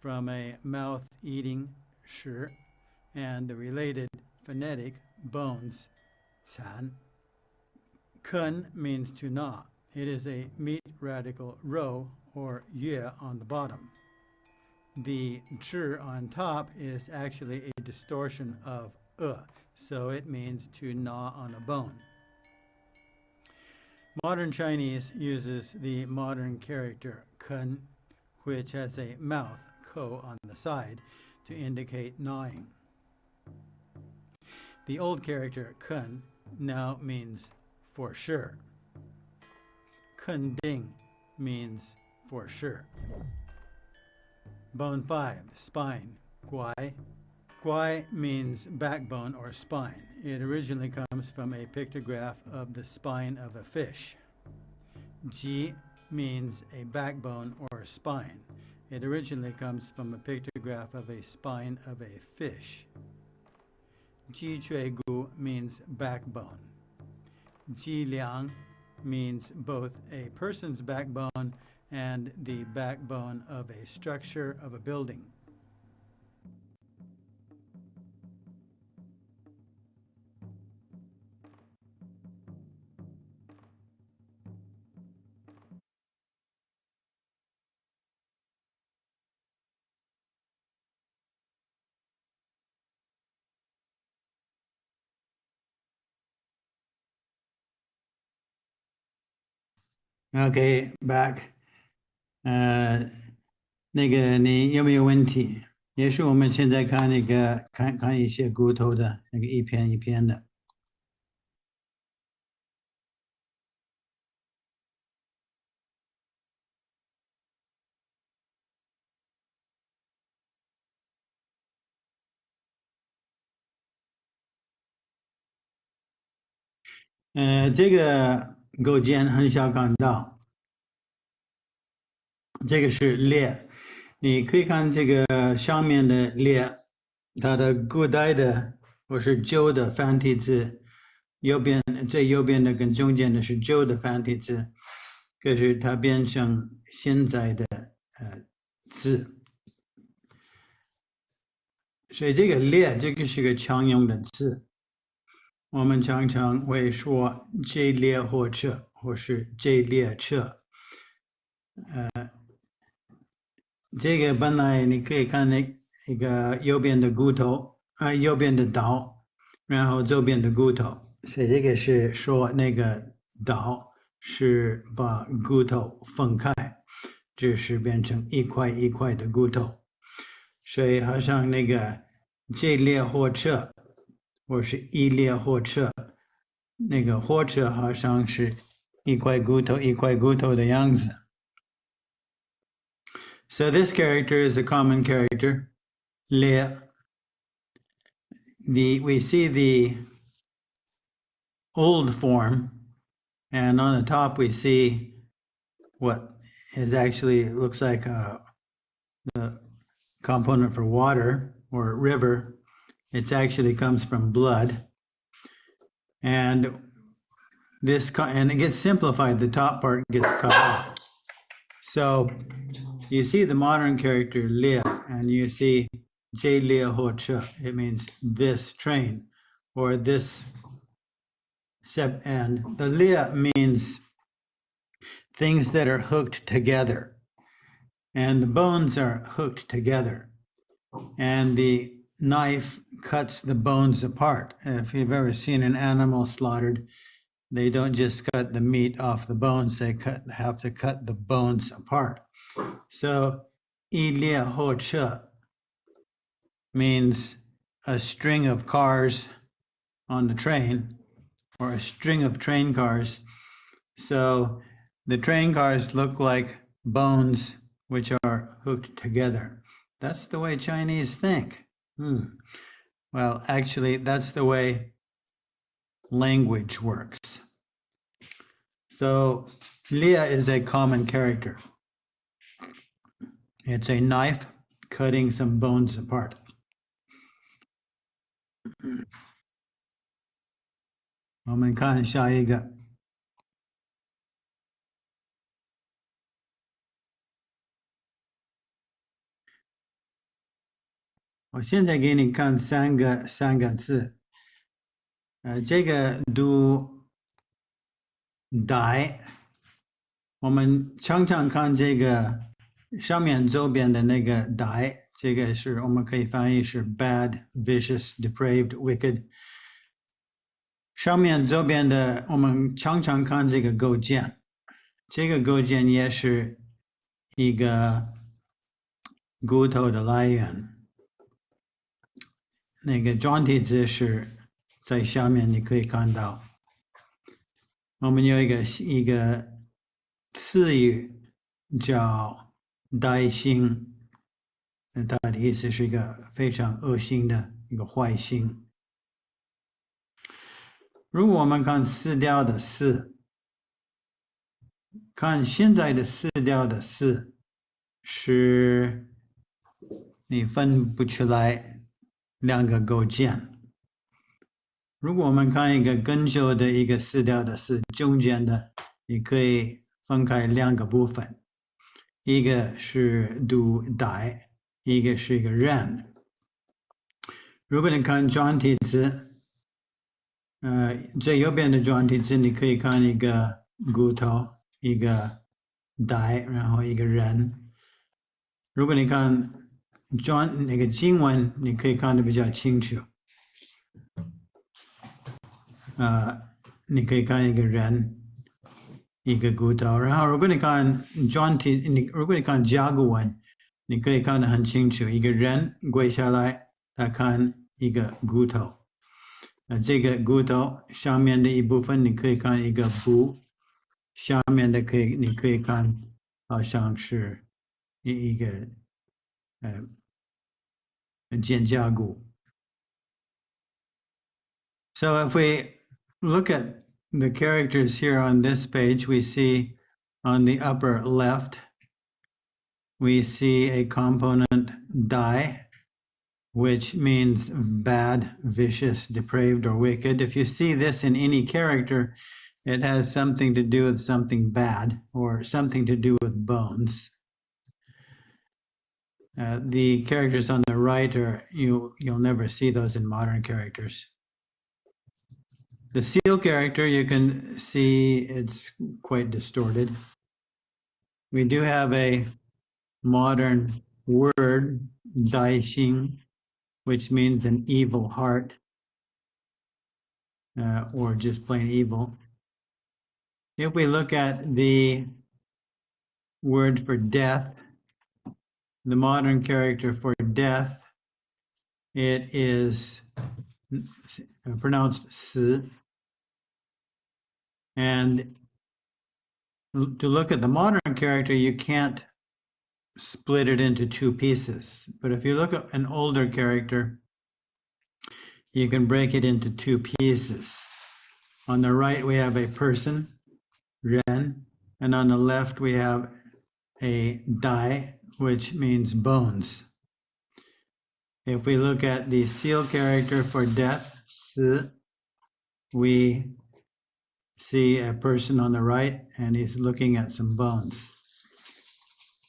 Speaker 1: from a mouth eating, shi, and the related phonetic bones, can. kun means to gnaw. It is a meat radical rho or yue on the bottom. The zhi on top is actually a distortion of so it means to gnaw on a bone. Modern Chinese uses the modern character kun, which has a mouth, ko, on the side to indicate gnawing. The old character kun now means for sure. Kun ding means for sure. Bone 5, spine, guai. Guai means backbone or spine. It originally comes from a pictograph of the spine of a fish. Ji means a backbone or spine. It originally comes from a pictograph of a spine of a fish. Ji chui gu means backbone. Ji liang means both a person's backbone and the backbone of a structure of a building. Okay, back. 那个你有没有问题？也是我们现在看那个看一些骨头的那个一片一片的。这个构件很少看到，这个是裂，你可以看这个上面的裂，它的古代的或是旧的繁体字，最右边的跟中间的是旧的繁体字，可是它变成现在的字，所以这个裂这个是个常用的字。我们常常会说这列火车或是这列车，这个本来你可以看那个右边的骨头右边的刀，然后左边的骨头，所以这个是说那个刀是把骨头分开，这是变成一块一块的骨头，所以好像那个这列火车。或是一列火车，那个火车好像是一块骨头一块骨头的样子。So this character is a common character, 列。We see the old form, and on the top we see what is actually looks like the component for water or river. It actually comes from blood, and it gets simplified. The top part gets cut off. So you see the modern character lia, and you see J lia ho cha. It means this train or this and the lia means things that are hooked together, and the bones are hooked together, and the knife cuts the bones apart. If you've ever seen an animal slaughtered, they don't just cut the meat off the bones, they have to cut the bones apart. So, 一列火车 means a string of cars on the train, or a string of train cars. So, the train cars look like bones which are hooked together. That's the way Chinese think. Well, actually, that's the way language works. So, Lia is a common character. It's a knife cutting some bones apart. 我们看下一个。我现在给你看三个字，这个读 die，我们常常看这个上面周边的那个 die， 这个是我们可以翻译是 bad, vicious, depraved, wicked。上面周边的我们常常看这个构件，这个构件也是一个骨头的来源。那个状体字是在下面，你可以看到。我们有一个词语叫歹心，它的意思是一个非常恶心的一个坏心。如果我们看四调的四，看现在的四调的四，是你分不出来两个构件。如果我们看一个更久的一个四调的四，中间的你可以分开两个部分，一个是读歹，一个是一个人。如果你看状体字，最右边的状体字，你可以看一个骨头，一个歹，然后一个人。如果你看那个经文，你可以看得比较清楚。你可以看一个人，一个骨头，然后如果你看状体，如果你看甲骨文，你可以看得很清楚，一个人跪下来，他看一个骨头，这个骨头上面的一部分你可以看一个部，下面的你可以看好像是一个肩胛骨。So if we look at the characters here on this page, we see on the upper left, we see a component die, which means bad, vicious, depraved, or wicked. If you see this in any character, it has something to do with something bad or something to do with bones. The characters on the right you'll never see those in modern characters. The seal character, you can see it's quite distorted. We do have a modern word, daixing, which means an evil heart, or just plain evil. If we look at the word for death, the modern character for death, it is pronounced si. And to look at the modern character, you can't split it into two pieces. But if you look at an older character, you can break it into two pieces. On the right, we have a person, ren, and on the left, we have a dai, which means bones. If we look at the seal character for death, si, we see a person on the right, and he's looking at some bones.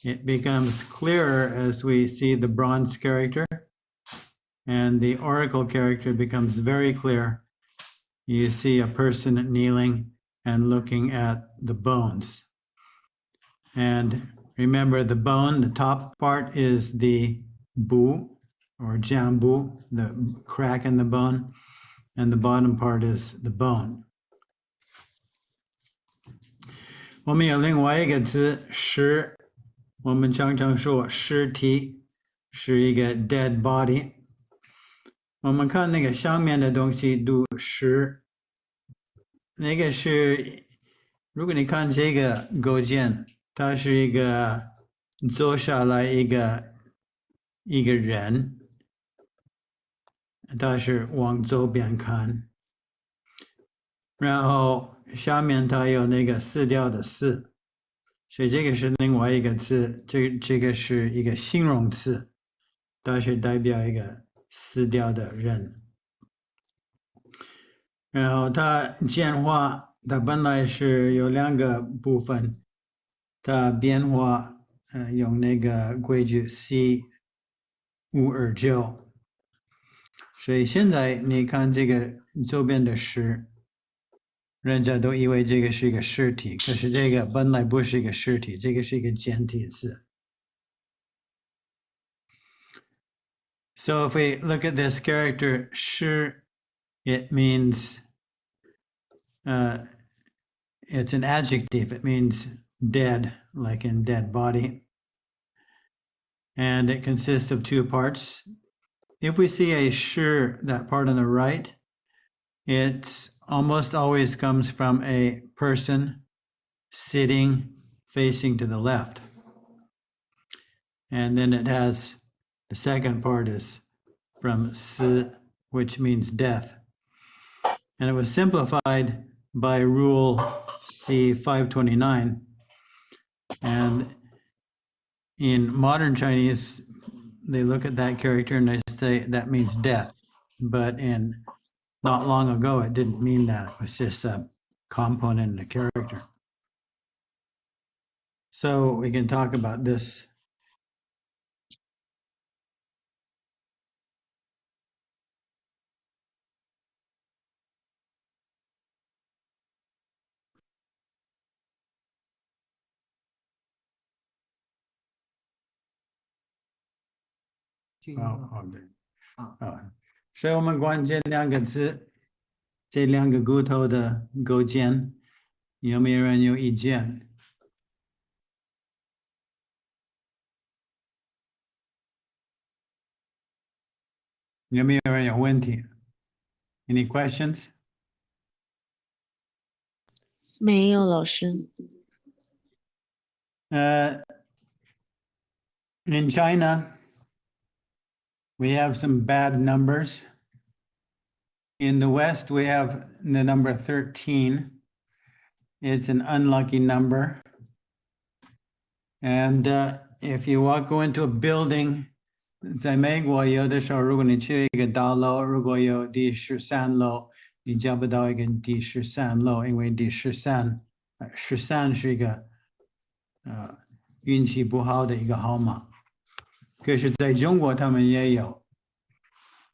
Speaker 1: It becomes clearer as we see the bronze character, and the oracle character becomes very clear. You see a person kneeling and looking at the bones. And remember, the bone, the top part is the bu, or jambu, the crack in the bone, and the bottom part is the bone. 我们有另外一个字尸，我们常常说尸体是一个 dead body。我们看那个上面的东西读尸，那个是，如果你看这个构件，它是一个坐下来一个人，它是往左边看，然后下面它有那个四调的四，所以这个是另外一个字，这个是一个形容词，它是代表一个四调的人。然后它简化，它本来是有两个部分，它变化用那个规矩 C529，所以现在你看这个左边的诗，人家都以为这个是一个实体，可是这个本来不是一个实体，这个是一个简体字。So if we look at this character 是 it means it's an adjective. It means dead, like in dead body. And it consists of two parts. If we see a 是, that part on the right, it almost always comes from a person sitting facing to the left. And then it has, the second part is from 死, which means death. And it was simplified by rule C529. And in modern Chinese, they look at that character and they say that means death. But in not long ago, it didn't mean that. It was just a component in the character. So we can talk about this. Oh, 所以我们关这两个字，这两个骨头的构建，有没有人有意见？有没有人有问题？ Any questions?
Speaker 3: 没有老师。
Speaker 1: In China, we have some bad numbers. In the West, we have the number 13. It's an unlucky number. And if you go into a building, 在美国有的时候，如果你去一个大楼，如果有第13楼，你找不到一个第13楼，因为第13是一个运气不好的一个号码。可是在中国他们也有，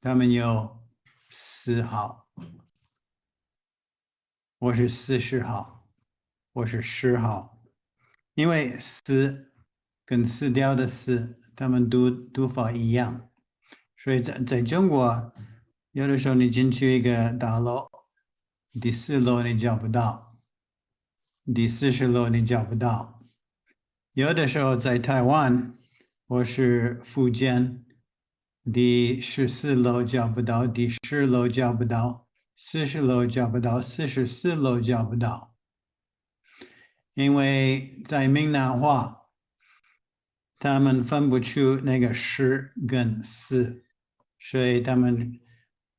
Speaker 1: 他们有4号，我是40号，我是10号，因为4跟撕掉的4，他们读法一样，所以在中国，有的时候你进去一个大楼，第4楼你找不到，第40楼你找不到，有的时候在台湾或是福建，第14楼找不到，第10楼找不到，40楼找不到，44楼找不到，因为在闽南话，他们分不出那个10跟4，所以他们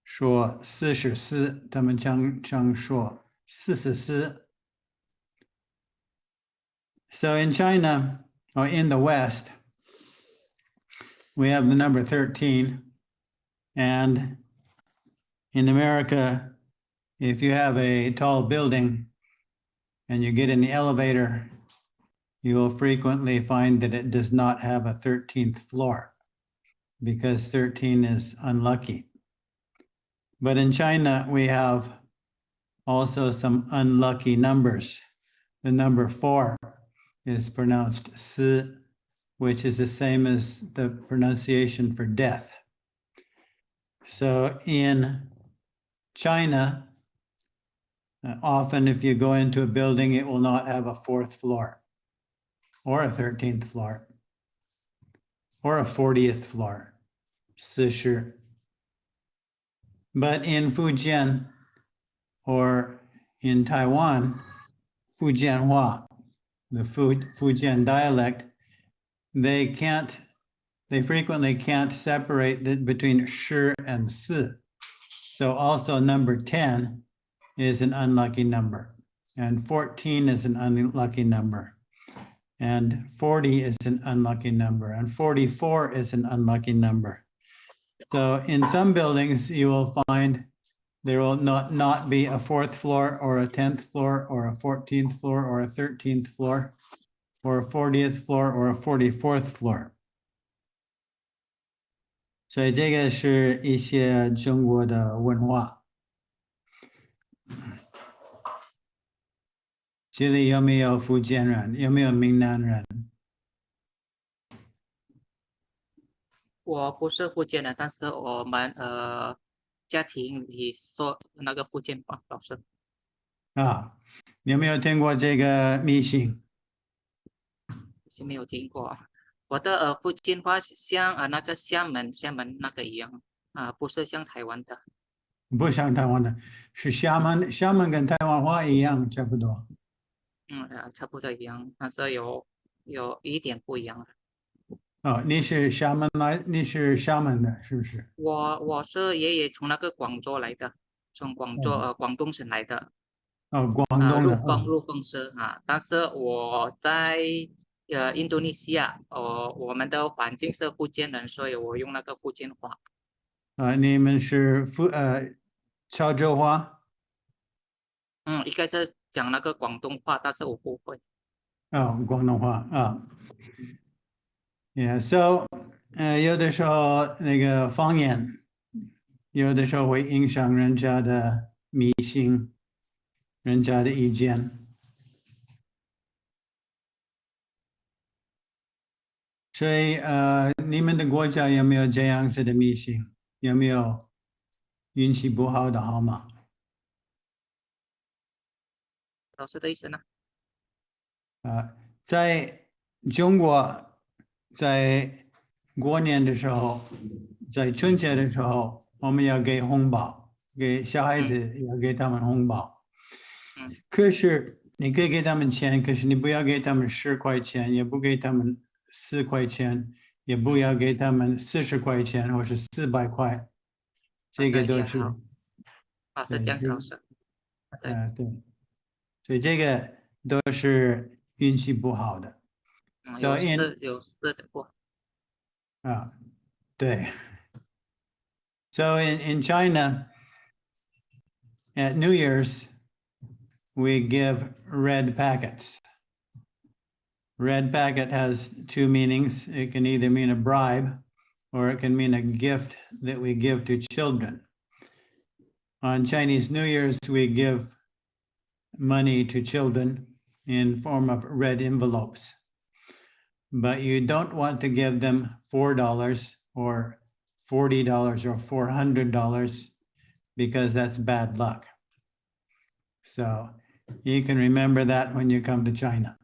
Speaker 1: 说44，他们常说44。So in China, or in the West, we have the number 13. And in America, if you have a tall building and you get in the elevator, you will frequently find that it does not have a 13th floor because 13 is unlucky. But in China, we have also some unlucky numbers. The number 4 is pronounced si, which is the same as the pronunciation for death. So in China, often if you go into a building, it will not have a 4th floor or a 13th floor or a 40th floor. 40. But in Fujian or in Taiwan, Fujianhua, the Fujian dialect, they frequently can't separate between shi and si. So also number 10 is an unlucky number, and 14 is an unlucky number, and 40 is an unlucky number, and 44 is an unlucky number. So in some buildings, you will find there will not be a 4th floor or a 10th floor or a 14th floor or a 13th floor or a 40th floor or a 44th floor. 所以这个是一些中国的文化。这里有没有福建人？有没有闽南人？
Speaker 6: 我不是福建人，但是我们家庭里说那个福建话，老师
Speaker 1: 啊，有没有听过这个迷信？
Speaker 6: 是没有听过。我的福建话像那个厦门那个一样不是像台湾的。
Speaker 1: 不像台湾的，是厦门跟台湾话一样，差不多。
Speaker 6: 差不多一样，但是有一点不一样。
Speaker 1: 哦，你是厦门的，是不是？
Speaker 6: 我是爷爷从那个广州来的，从广东省来的。
Speaker 1: 哦，广东的。
Speaker 6: 陆丰市但是我在印度尼西亚，我们的环境是福建人，所以我用那个福建话。
Speaker 1: 你们是潮州话？
Speaker 6: 应该是讲那个广东话，但是我不会。
Speaker 1: 广东话啊。Yeah,有的时候那个方言，有的时候会影响人家的迷信，人家的意见。所以你们的国家有没有这样子的迷信？有没有运气不好的号码？
Speaker 6: 老师的意思呢？
Speaker 1: 在中国，在过年的时候，在春节的时候，我们要给红包，给小孩子要给他们红包。可是你可以给他们钱，可是你不要给他们10块钱，也不给他们4块钱，也不要给他们40块钱或是400块，这个都是。
Speaker 6: 是这样子，老师。
Speaker 1: 对，所以这个都是运气不好的。
Speaker 6: 有四的不好。
Speaker 1: 对。So in China, at New Year's, we give red packets. Red packet has two meanings. It can either mean a bribe or it can mean a gift that we give to children. On Chinese New Year's, we give money to children in form of red envelopes. But you don't want to give them $4 or $40 or $400 because that's bad luck. So you can remember that when you come to China.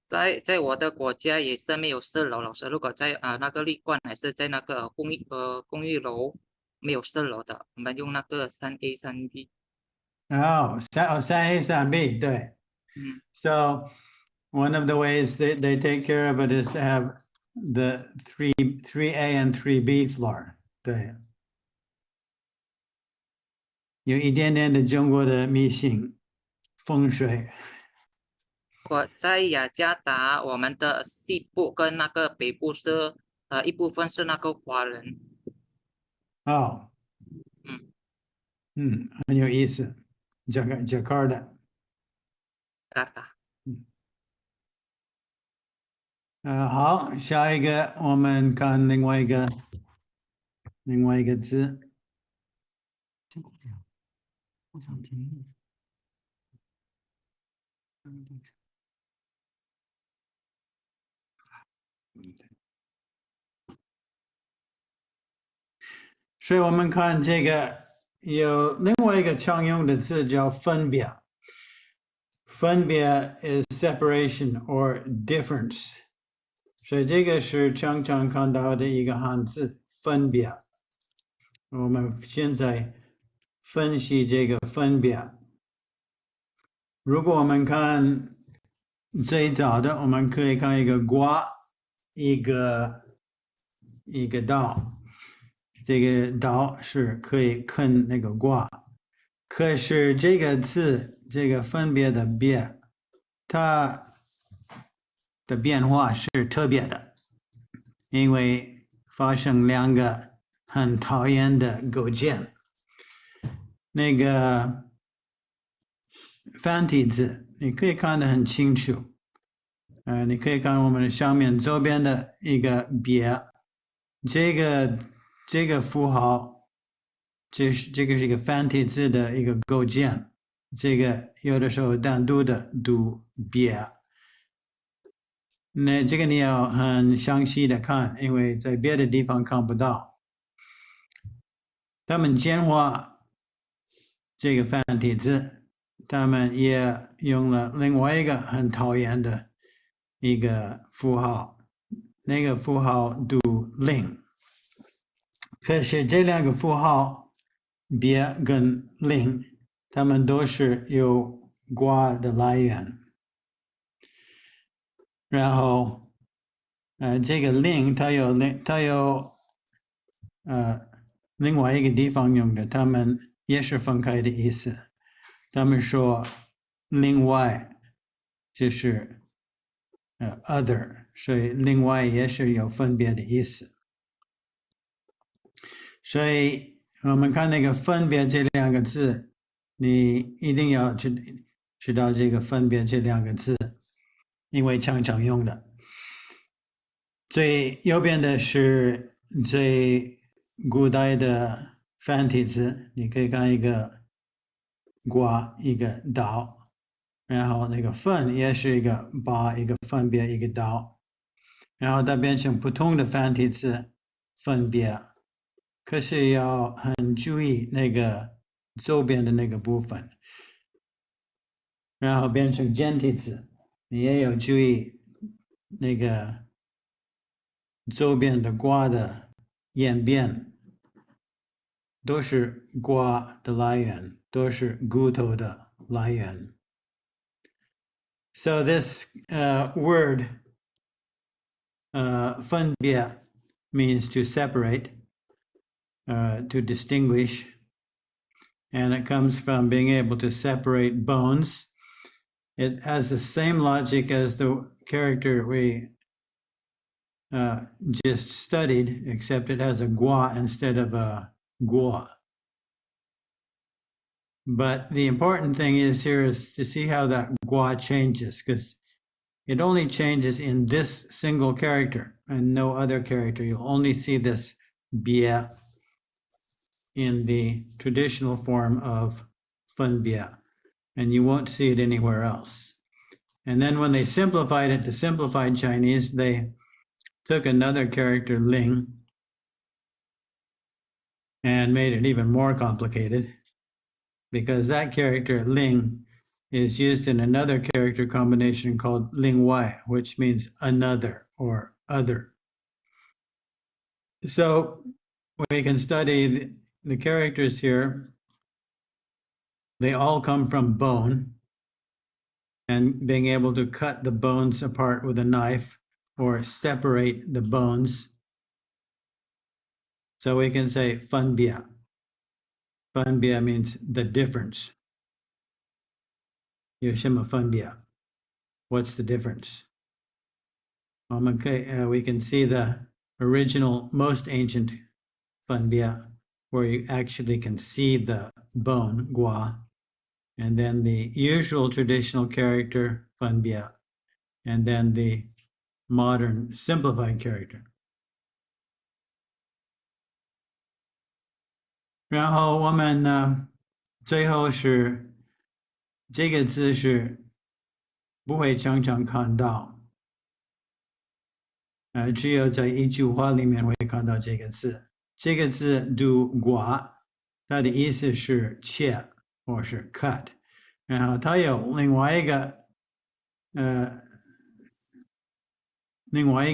Speaker 6: 在我的国家也是没有4楼，老师。如果在那个旅馆还是在那个公寓楼没有4楼的，我们用那个3A 3B。3A
Speaker 1: 3B 对。So one of the ways they take care of it is to have the 3A and 3B floor. 对，有一点点的中国的迷信风水。
Speaker 6: 我在雅加达，我们的西部跟那个北部是一部分是那个华人。
Speaker 1: 很有意思。Jakarta。好，下一个我们看另外一个字。
Speaker 2: 我想听。
Speaker 1: 所以我们看这个有另外一个常用的字叫分别。分别 is separation or difference。所以这个是常常看到的一个汉字分别。我们现在分析这个分别。如果我们看最早的，我们可以看一个瓜，一个刀。这个刀是可以啃那个瓜，可是这个字，这个分别的别，它的变化是特别的，因为发生2个很讨厌的构件。那个繁体字你可以看得很清楚，你可以看我们上面左边的一个别，这个符号，这个是一个繁体字的一个构件，这个有的时候单独的读别。那这个你要很详细的看，因为在别的地方看不到。他们简化这个繁体字，他们也用了另外一个很讨厌的一个符号，那个符号读令。可是这两个符号别跟令，它们都是有卦的来源。然后这个令它有另外一个地方用的，他们也是分开的意思。他们说另外就是other， 所以另外也是有分别的意思。所以我们看那个分别这两个字，你一定要知道这个分别这两个字，因为常常用的。最右边的是最古代的繁体字，你可以看一个卦，一个道，然后那个分也是一个八，一个分别，一个道，然后它变成不同的繁体字分别，可是要很注意那个周边的那个部分，然后变成简体字，你也要注意那个周边的卦的演变，都是卦的来源，都是骨头的来源。So this word 分别 means to separate, to distinguish, and it comes from being able to separate bones. It has the same logic as the character we just studied, except it has a gua instead of a guo. But the important thing here is to see how that gua changes, because it only changes in this single character and no other character. You'll only see this bia in the traditional form of fun bia, and you won't see it anywhere else. And then when they simplified it to simplified Chinese, they took another character, ling, and made it even more complicated, because that character, ling, is used in another character combination called ling wai, which means another or other. So we can study the characters here. They all come from bone, and being able to cut the bones apart with a knife or separate the bones. So we can say fan bia. Fan bia means the difference. 有什么分别? What's the difference? We can see the original, most ancient fan bia, where you actually can see the bone, gua, and then the usual traditional character, fan bia, and then the modern simplified character. 然后我们呢，最后是这个字是不会常常看到，只有在一句话里面会看到这个字。这个字读寡，它的意思是切或是 cut， 然后它有另外一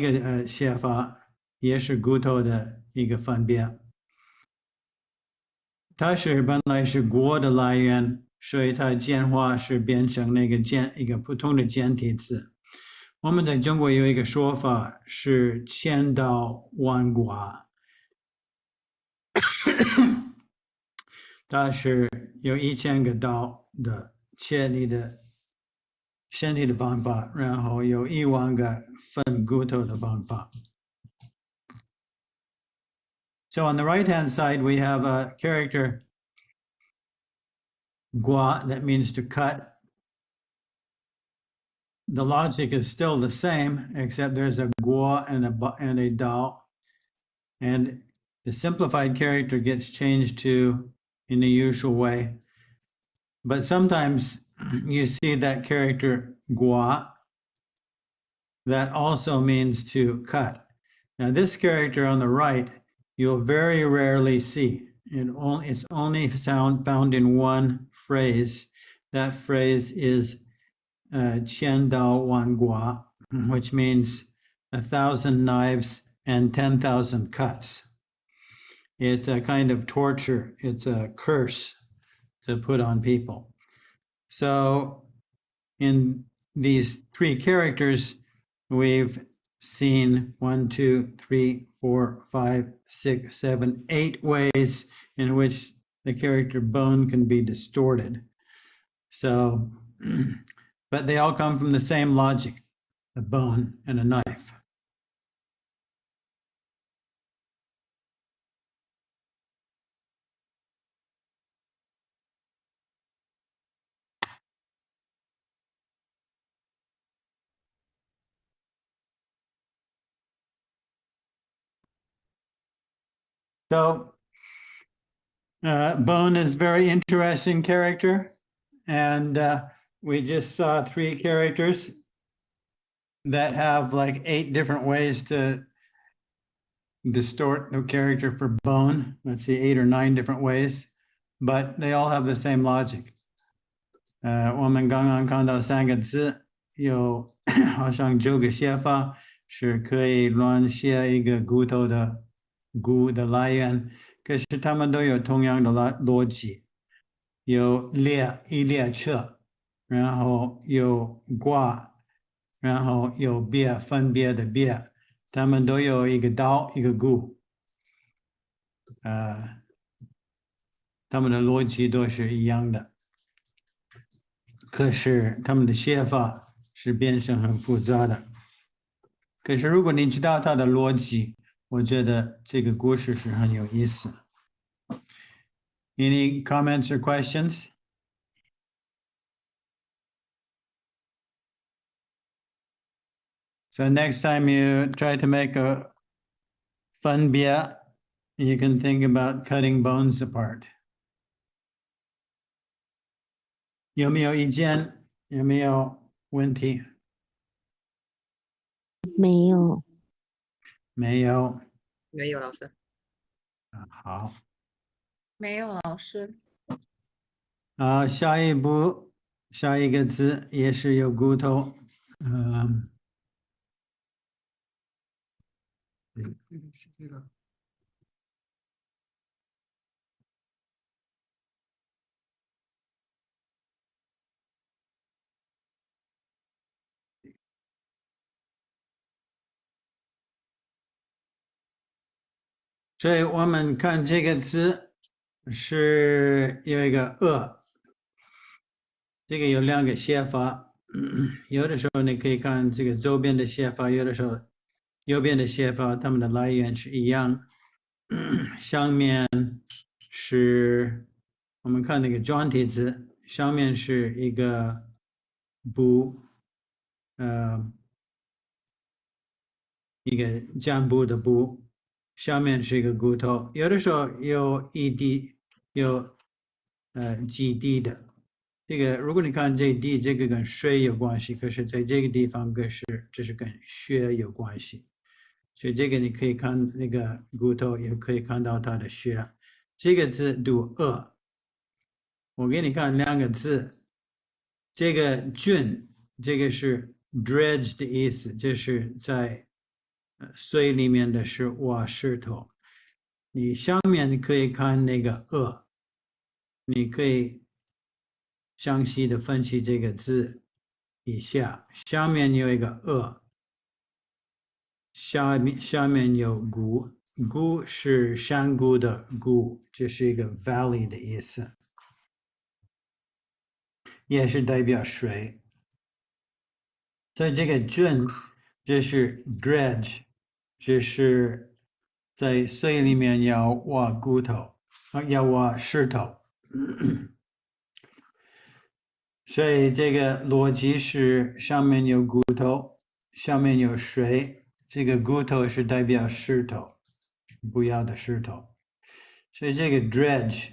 Speaker 1: 个写法，也是骨头的一个分别。它是本来是国的来源，所以它简化是变成那个一个普通的简体字。我们在中国有一个说法是千刀万剐，它是有1000个刀的切你的身体的方法，然后有10000个分骨头的方法。So on the right-hand side, we have a character, gua, that means to cut. The logic is still the same, except there's a gua and a dao. And the simplified character gets changed to, in the usual way, But sometimes you see that character gua, that also means to cut. Now this character on the right, you'll very rarely see. It's only found in one phrase. That phrase is 千刀万剐, which means 1,000 knives and 10,000 cuts. It's a kind of torture. It's a curse to put on people. So in these three characters, we've seen 1, 2, 3, 4, 5, 6, 7, 8 ways in which the character bone can be distorted. So, but they all come from the same logic, a bone and a knife. So, bone is very interesting character, and we just saw 3 characters that have like 8 different ways to distort the character for bone. Let's see, 8 or 9 different ways, but they all have the same logic. 我们刚刚看到3个字，有好像9个写法，是可以乱写一个骨头的骨的来源，可是它们都有同样的逻辑，有列一列车，然后有挂，然后有别分别的别，它们都有一个刀一个骨，它们的逻辑都是一样的。可是他们的写法是变成很复杂的。可是如果你知道它的逻辑，我觉得这个故事是很有意思。Any comments or questions? So next time you try to make a fun bia, you can think about cutting bones apart. 有没有意见？有没有问题？
Speaker 3: 没有。
Speaker 1: 没有。
Speaker 6: 没有老师。
Speaker 1: 好。
Speaker 5: 没有老师。
Speaker 1: 好，下一步，下一个字也是有骨头。
Speaker 2: 是这个。
Speaker 1: 所以我们看这个字是有一个这个有2个写法，有的时候你可以看这个左边的写法，有的时候右边的写法，它们的来源是一样。上面是我们看那个转体字，上面是一个布，一个占卜的卜，下面是一个骨头，有的时候有一滴，有几滴的。这个如果你看这一滴，这个跟水有关系，可是在这个地方这是跟血有关系。所以这个你可以看那个骨头，也可以看到它的血。这个字读我给你看2个字，这个菌，这个是 dredge 的意思，就是在水里面的是挖石头。你上面可以看那个你可以详细的分析这个字以下，下面有一个下面有谷是山谷的谷，这是一个 valley 的意思，也是代表水。所以这个菌，这是 dredge， 这是在水里面要挖骨头，要挖石头。所以这个逻辑是上面有骨头，下面有水，这个骨头是代表石头，不要的石头。所以这个 dredge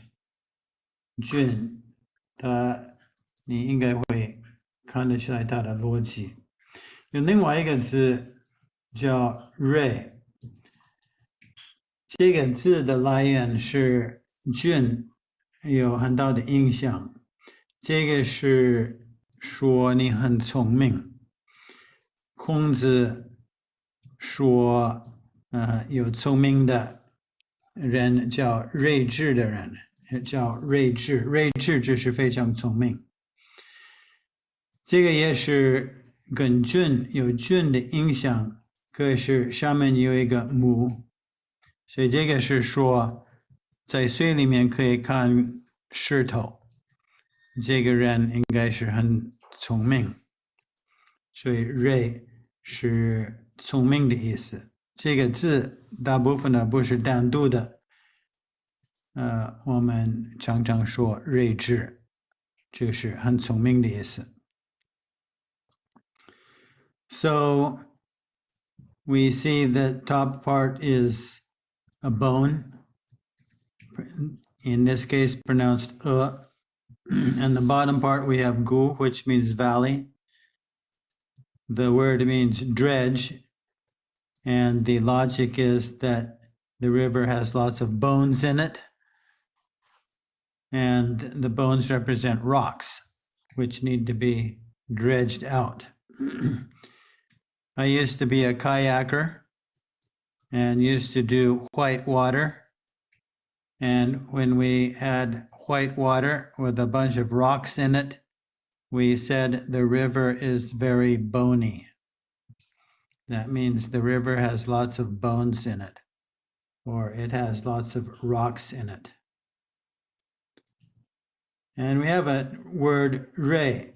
Speaker 1: 菌你应该会看得出来它的逻辑。有另外一个字叫 ray， 这个字的来源是俊，有很大的影响。这个是说你很聪明。孔子说，有聪明的人叫睿智的人，叫睿智。睿智就是非常聪明。这个也是跟俊有俊的影响，可是上面有一个母，所以这个是说在水里面可以看石头，这个人应该是很聪明，所以睿是聪明的意思。这个字大部分呢不是单独的，我们常常说睿智，就是很聪明的意思。So we see the top part is a bone, in this case pronounced and the bottom part we have gu, which means valley. The word means dredge, and the logic is that the river has lots of bones in it, and the bones represent rocks, which need to be dredged out. I used to be a kayaker and used to do white water. And when we had white water with a bunch of rocks in it, we said the river is very bony. That means the river has lots of bones in it, or it has lots of rocks in it. And we have a word ray.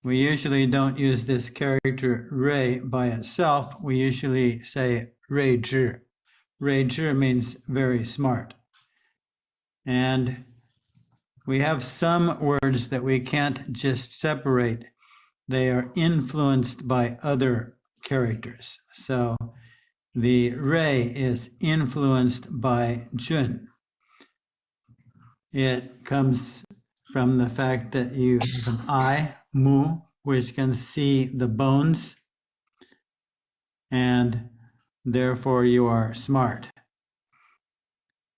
Speaker 1: We usually don't use this character ray by itself. We usually say ray zhi. Ray zhi means very smart. And we have some words that we can't just separate. They are influenced by other characters. So the ray is influenced by jun. It comes from the fact that you have an eye, mu, which can see the bones, and therefore you are smart.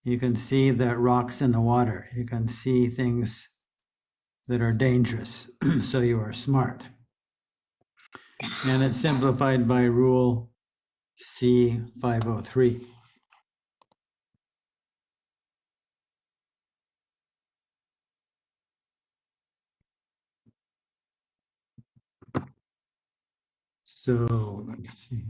Speaker 1: You can see the rocks in the water. You can see things that are dangerous, so you are smart. And it's simplified by rule C503. So let's see.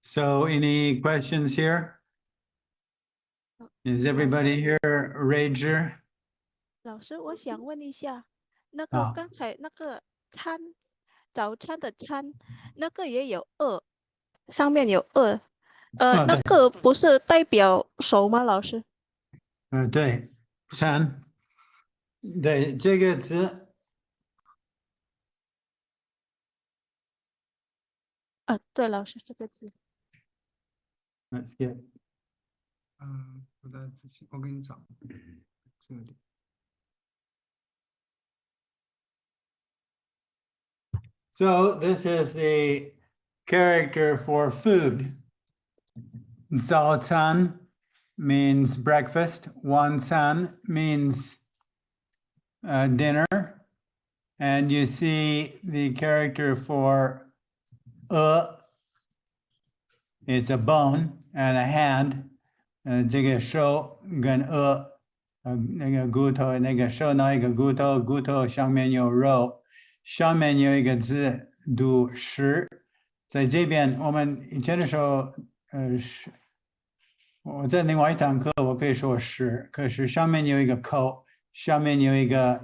Speaker 1: So any questions here? Is everybody here rager?
Speaker 7: 老师，我想问一下，那个
Speaker 1: 啊
Speaker 7: 刚才那个餐，早餐的餐，那个也有二，上面有二，那
Speaker 1: 对
Speaker 7: 个不是代表熟吗？老师？
Speaker 1: 对，餐，对，这个字，
Speaker 7: 对，老师这个字。
Speaker 1: let's get
Speaker 2: 我在仔细，我给你找这里。
Speaker 1: So this is the character for food. 早餐 means breakfast. 晚餐 means dinner. And you see the character for it's a bone and a hand. 这个手跟那个骨头，那个手拿一个骨头，骨头上面有肉，上面有一个字读食。在这边我们以前的时候，我在另外一堂课我可以说食，可是上面有一个口，上面有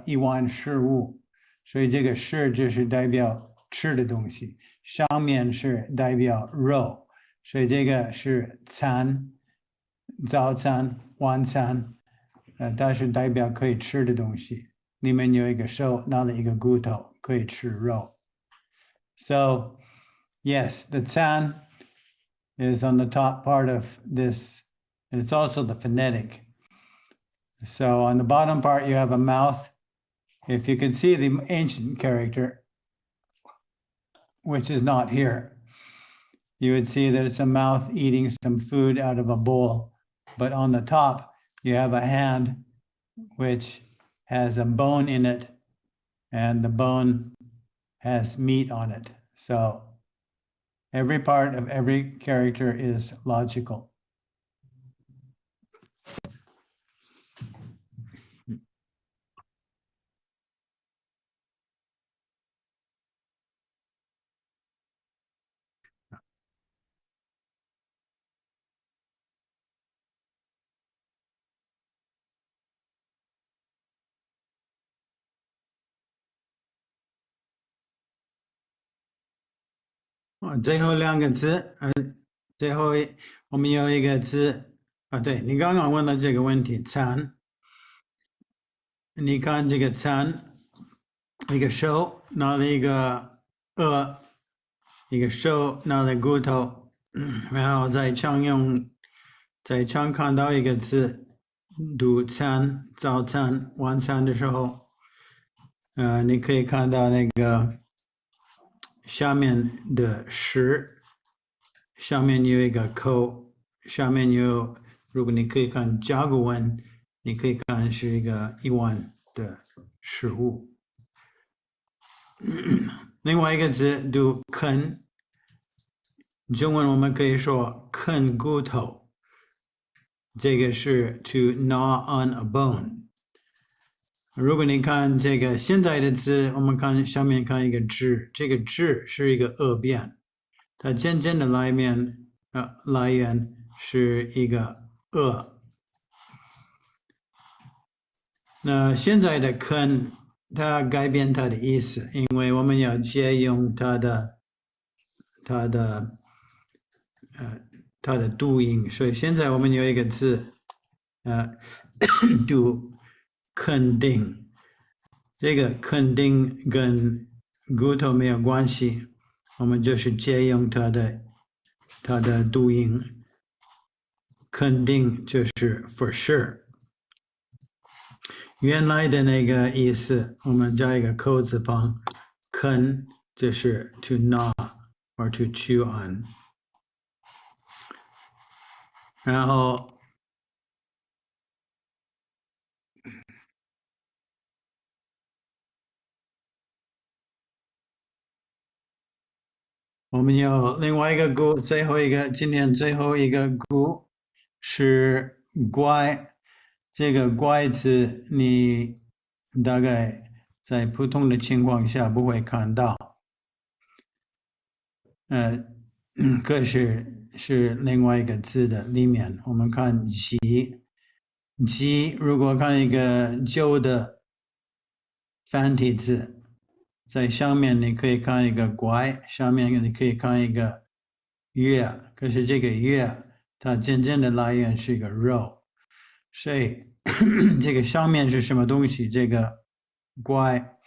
Speaker 1: 一碗食物，所以这个食就是代表吃的东西，上面是代表肉，所以这个是餐，早餐、晚餐，它是代表可以吃的东西，里面有一个手拿了一个骨头，可以吃肉。So yes, the 餐 is on the top part of this, and it's also the phonetic. So on the bottom part, you have a mouth. If you can see the ancient character, which is not here, you would see that it's a mouth eating some food out of a bowl. But on the top, you have a hand which has a bone in it, and the bone has meat on it. So every part of every character is logical.最后两个字，最后我们有一个字啊，对，你刚刚问的这个问题，餐，你看这个餐，一个手拿了一个一个手拿了骨头，然后在墙看到一个字，读餐、早餐、晚餐的时候，你可以看到那个下面的食，下面有一个口，下面有，如果你可以看甲骨文，你可以看是一碗的食物。另外一个字读啃，中文我们可以说啃骨头，这个是 to gnaw on a bone。如果你看这个现在的字，我们看下面看一个之，这个之是一个恶变，它渐渐的来源是一个恶。那现在的啃，它改变它的意思，因为我们要借用它的读音，所以现在我们有一个字，读肯定，这个肯定跟骨头没有关系，我们就是借用它的读音，肯定就是 for sure。原来的那个意思，我们加一个口字旁，啃就是 to gnaw or to chew on。然后我们有另外一个古，今天最后一个古是乖，这个乖字你大概在普通的情况下不会看到，可是另外一个字的里面，我们看鸡，如果看一个旧的繁体字。在上面你可以看一个乖，下面你可以看一个月，可是这个月它真正的来源是一个肉，所以这个上面是什么东西？这个乖，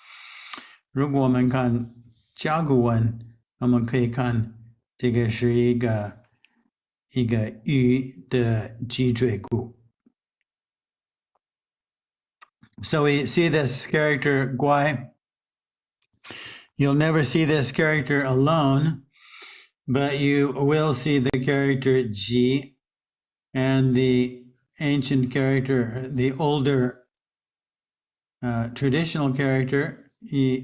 Speaker 1: 如果我们看甲骨文，我们可以看这个是一个鱼的脊椎骨。So we see this character 乖。You'll never see this character alone, but you will see the character G and the ancient character, the older traditional character.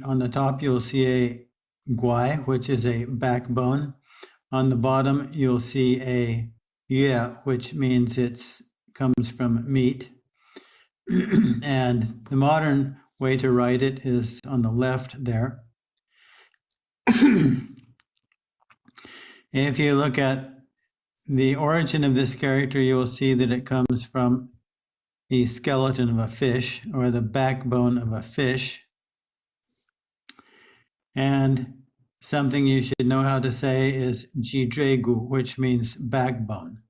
Speaker 1: On the top, you'll see a guai, which is a backbone. On the bottom, you'll see a yue, which means it comes from meat. And the modern way to write it is on the left there. If you look at the origin of this character, you will see that it comes from the skeleton of a fish or the backbone of a fish. And something you should know how to say is jidregu, which means backbone.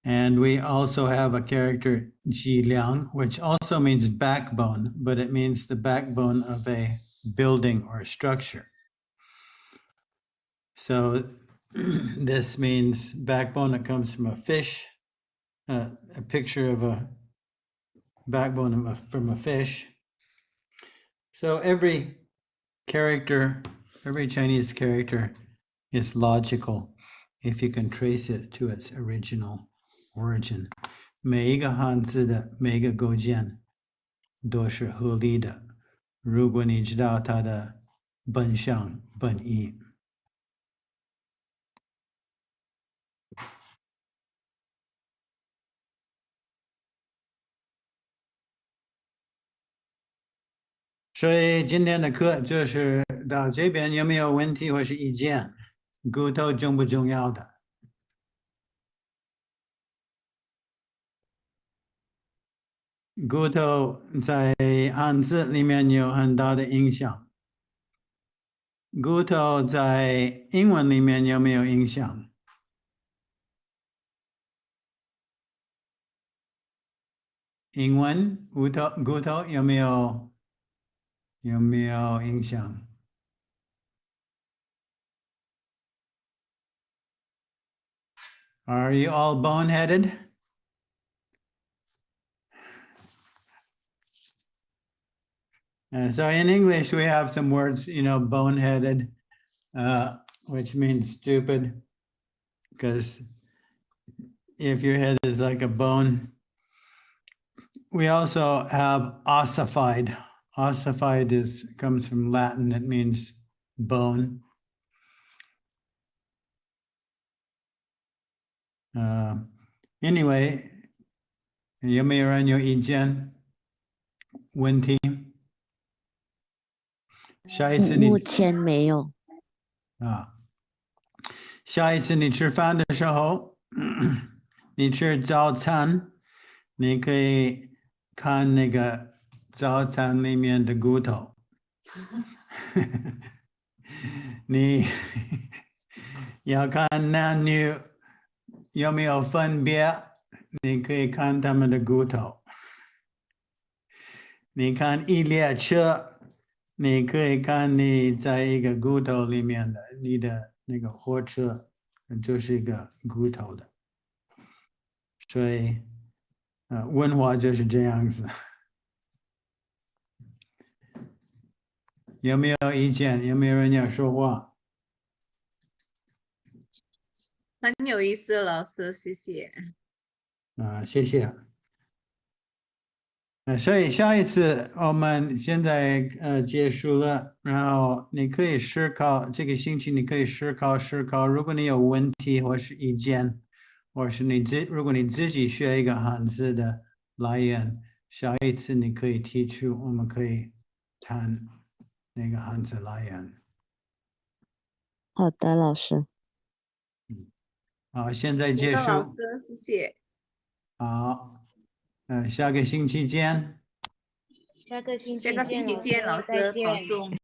Speaker 1: And we also have a character jiliang, which also means backbone, but it means the backbone of a building or structure. So this means backbone that comes from a fish, a picture of a backbone from a fish. So every character, every Chinese character is logical if you can trace it to its original origin. 每一个汉字的每一个构件都是合理的，如果你知道它的本相本意。所以今天的课就是到这边，有没有问题或是意见？骨头重不重要的？骨头在汉字里面有很大的影响。骨头在英文里面有没有影响？英文骨头有没有影响？Are you all boneheaded? So in English, we have some words, boneheaded, which means stupid, because if your head is like a bone. We also have ossified. Ossified comes from Latin. It means bone. Anyway, 有没有人有意见？问题？下一次你
Speaker 3: 目前没有。
Speaker 1: 下一次你吃饭的时候，你吃早餐，你可以看那个早餐里面的骨头。你要看男女有没有分别，你可以看他们的骨头。你看一列车，你可以看你在一个骨头里面的，你的那个火车就是一个骨头的。所以，文化就是这样子。有没有意见？有没有人要说话？
Speaker 5: 很有意思，老师，谢谢。
Speaker 1: 谢谢。所以下一次我们现在结束了，然后你可以思考，这个星期你可以思考，如果你有问题或是意见，或是如果你自己学一个汉字的来源，下一次你可以提出，我们可以谈那个汉字来源。
Speaker 3: 好的，老师。
Speaker 1: 好，现在结束。
Speaker 5: 老师，谢谢。
Speaker 1: 好，下个星期见。
Speaker 3: 下个星期
Speaker 5: 见，老师，保重。